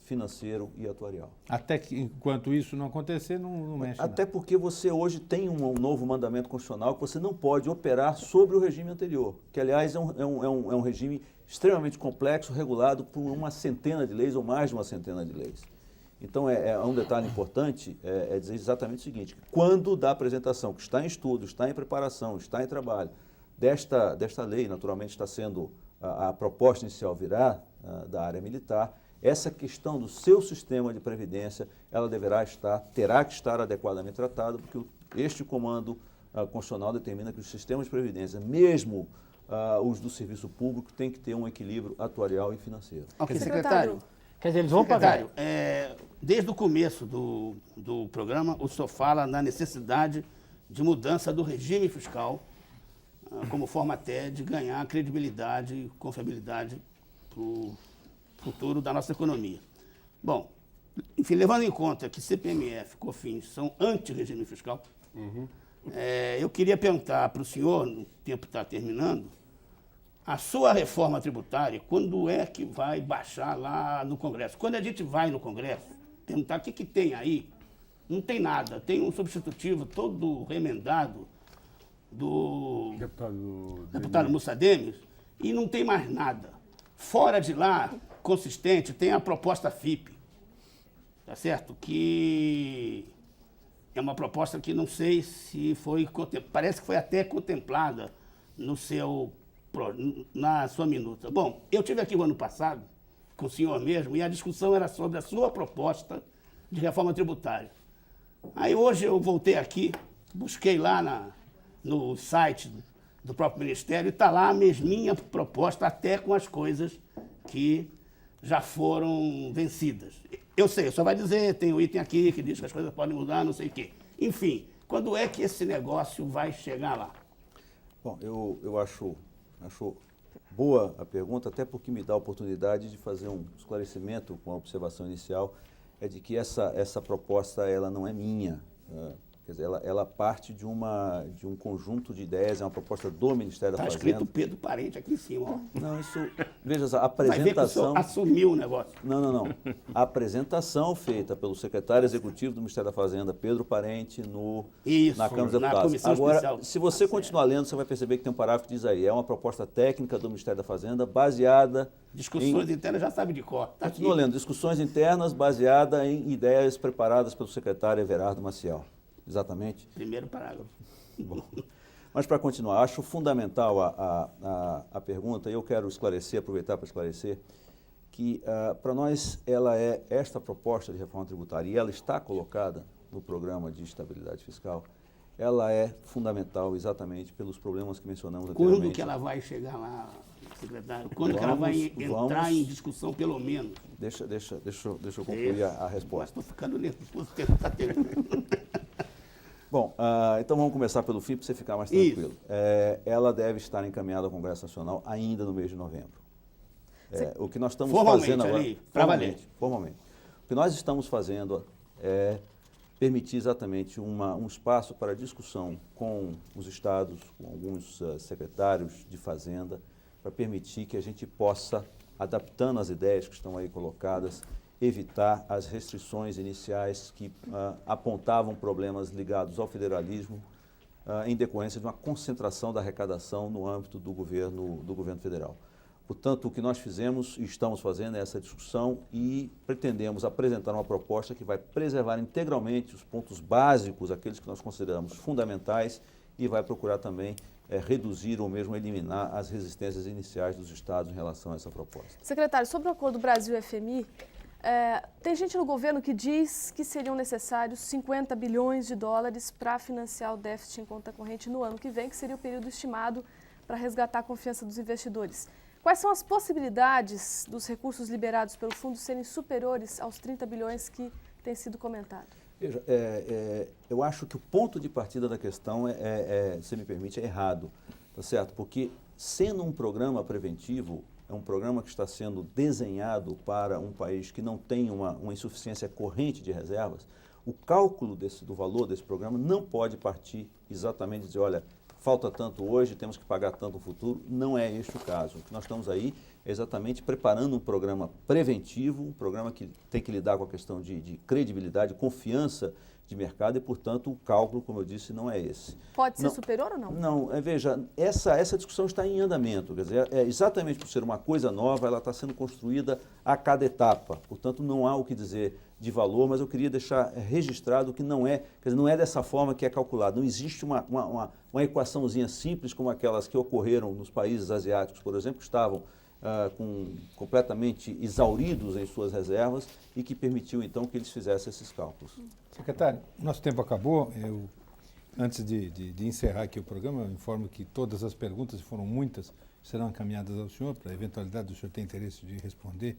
financeiro e atuarial. Até que, enquanto isso não acontecer, não mexe Até nada. porque você hoje tem um novo mandamento constitucional que você não pode operar sobre o regime anterior, que, aliás, é um regime extremamente complexo, regulado por uma centena de leis ou mais de uma centena de leis. Então, um detalhe importante é dizer exatamente o seguinte, que quando da apresentação, que está em estudo, está em preparação, está em trabalho, desta lei, naturalmente está sendo, a proposta inicial virá da área militar, essa questão do seu sistema de previdência, ela terá que estar adequadamente tratada, porque este comando constitucional determina que os sistemas de previdência, mesmo os do serviço público, têm que ter um equilíbrio atuarial e financeiro. Ok, secretário. Quer dizer, eles vão pagar. Desde o começo do programa, o senhor fala na necessidade de mudança do regime fiscal, como forma até de ganhar credibilidade e confiabilidade para o futuro da nossa economia. Bom, enfim, levando em conta que CPMF e COFINS são anti-regime fiscal, eu queria perguntar para o senhor, no tempo está terminando, a sua reforma tributária, quando é que vai baixar lá no Congresso? Quando a gente vai no Congresso, perguntar o que tem aí, não tem nada. Tem um substitutivo todo remendado do deputado Mussa Demes e não tem mais nada. Fora de lá, consistente, tem a proposta FIP, tá certo? Que é uma proposta que não sei se foi, parece que foi até contemplada na sua minuta. Bom, eu estive aqui o ano passado com o senhor mesmo e a discussão era sobre a sua proposta de reforma tributária. Aí hoje eu voltei aqui, busquei lá no site do próprio Ministério e está lá a mesminha proposta, até com as coisas que já foram vencidas. Eu sei, só vai dizer, tem um item aqui que diz que as coisas podem mudar, não sei o quê. Enfim, quando é que esse negócio vai chegar lá? Bom, eu acho boa a pergunta, até porque me dá a oportunidade de fazer um esclarecimento com a observação inicial, é de que essa proposta ela não é minha, quer dizer, ela parte de um conjunto de ideias, é uma proposta do Ministério da Fazenda. Está escrito Pedro Parente aqui em cima, ó. Não, veja só, a apresentação... Vai ver que o senhor assumiu o negócio. Não. A apresentação feita pelo secretário executivo do Ministério da Fazenda, Pedro Parente, na Câmara dos Deputados. Comissão especial. Agora, se você continuar lendo, você vai perceber que tem um parágrafo que diz aí, é uma proposta técnica do Ministério da Fazenda, baseada Discussões internas já sabe de cor. Tá Continua lendo, discussões internas baseadas em ideias preparadas pelo secretário Everardo Maciel. Exatamente. Primeiro parágrafo. Bom, Mas para continuar, acho fundamental a pergunta, e eu quero esclarecer, aproveitar para esclarecer, que para nós esta proposta de reforma tributária, e ela está colocada no programa de estabilidade fiscal, ela é fundamental exatamente pelos problemas que mencionamos anteriormente. Quando que ela vai chegar lá, secretário? Quando que ela vai entrar em discussão, pelo menos? Deixa eu concluir a resposta. Estou ficando nervoso, o tempo está terminando. Bom, então vamos começar pelo fim para você ficar mais tranquilo. Ela deve estar encaminhada ao Congresso Nacional ainda no mês de novembro. O que nós estamos fazendo agora... Formalmente. O que nós estamos fazendo é permitir exatamente um espaço para discussão com os estados, com alguns secretários de Fazenda, para permitir que a gente possa, adaptando as ideias que estão aí colocadas, evitar as restrições iniciais que apontavam problemas ligados ao federalismo em decorrência de uma concentração da arrecadação no âmbito do governo federal. Portanto, o que nós fizemos e estamos fazendo é essa discussão e pretendemos apresentar uma proposta que vai preservar integralmente os pontos básicos, aqueles que nós consideramos fundamentais, e vai procurar também reduzir ou mesmo eliminar as resistências iniciais dos estados em relação a essa proposta. Secretário, sobre o acordo Brasil-FMI, tem gente no governo que diz que seriam necessários 50 bilhões de dólares para financiar o déficit em conta corrente no ano que vem, que seria o período estimado para resgatar a confiança dos investidores. Quais são as possibilidades dos recursos liberados pelo fundo serem superiores aos 30 bilhões que tem sido comentado? Veja, eu acho que o ponto de partida da questão, se me permite, é errado, tá certo? Porque sendo um programa preventivo, é um programa que está sendo desenhado para um país que não tem uma insuficiência corrente de reservas, o cálculo do valor desse programa não pode partir exatamente de dizer, olha, falta tanto hoje, temos que pagar tanto no futuro. Não é este o caso. O que nós estamos aí é exatamente preparando um programa preventivo, um programa que tem que lidar com a questão de credibilidade, confiança de mercado e, portanto, o cálculo, como eu disse, não é esse. Pode ser superior ou não? Não, veja, essa discussão está em andamento, quer dizer, exatamente por ser uma coisa nova, ela está sendo construída a cada etapa, portanto, não há o que dizer de valor, mas eu queria deixar registrado que não é, quer dizer, não é dessa forma que é calculado, não existe uma equaçãozinha simples como aquelas que ocorreram nos países asiáticos, por exemplo, que estavam completamente exauridos em suas reservas e que permitiu, então, que eles fizessem esses cálculos. Secretário, nosso tempo acabou. Antes de encerrar aqui o programa, eu informo que todas as perguntas, e foram muitas, serão encaminhadas ao senhor, para a eventualidade do senhor ter interesse de responder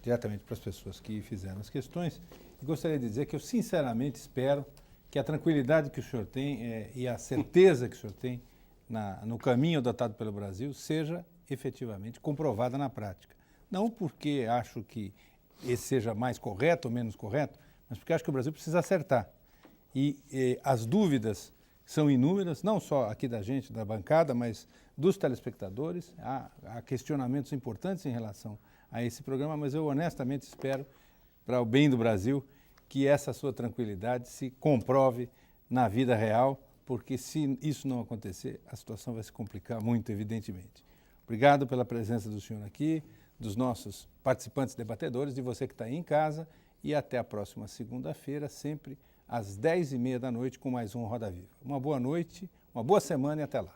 diretamente para as pessoas que fizeram as questões. E gostaria de dizer que eu sinceramente espero que a tranquilidade que o senhor tem e a certeza que o senhor tem no caminho adotado pelo Brasil seja efetivamente comprovada na prática. Não porque acho que esse seja mais correto ou menos correto, mas porque acho que o Brasil precisa acertar. E as dúvidas são inúmeras, não só aqui da gente, da bancada, mas dos telespectadores. Há questionamentos importantes em relação a esse programa, mas eu honestamente espero, para o bem do Brasil, que essa sua tranquilidade se comprove na vida real, porque se isso não acontecer, a situação vai se complicar muito, evidentemente. Obrigado pela presença do senhor aqui, dos nossos participantes debatedores, de você que está aí em casa, e até a próxima segunda-feira, sempre às 10h30 da noite, com mais um Roda Viva. Uma boa noite, uma boa semana e até lá.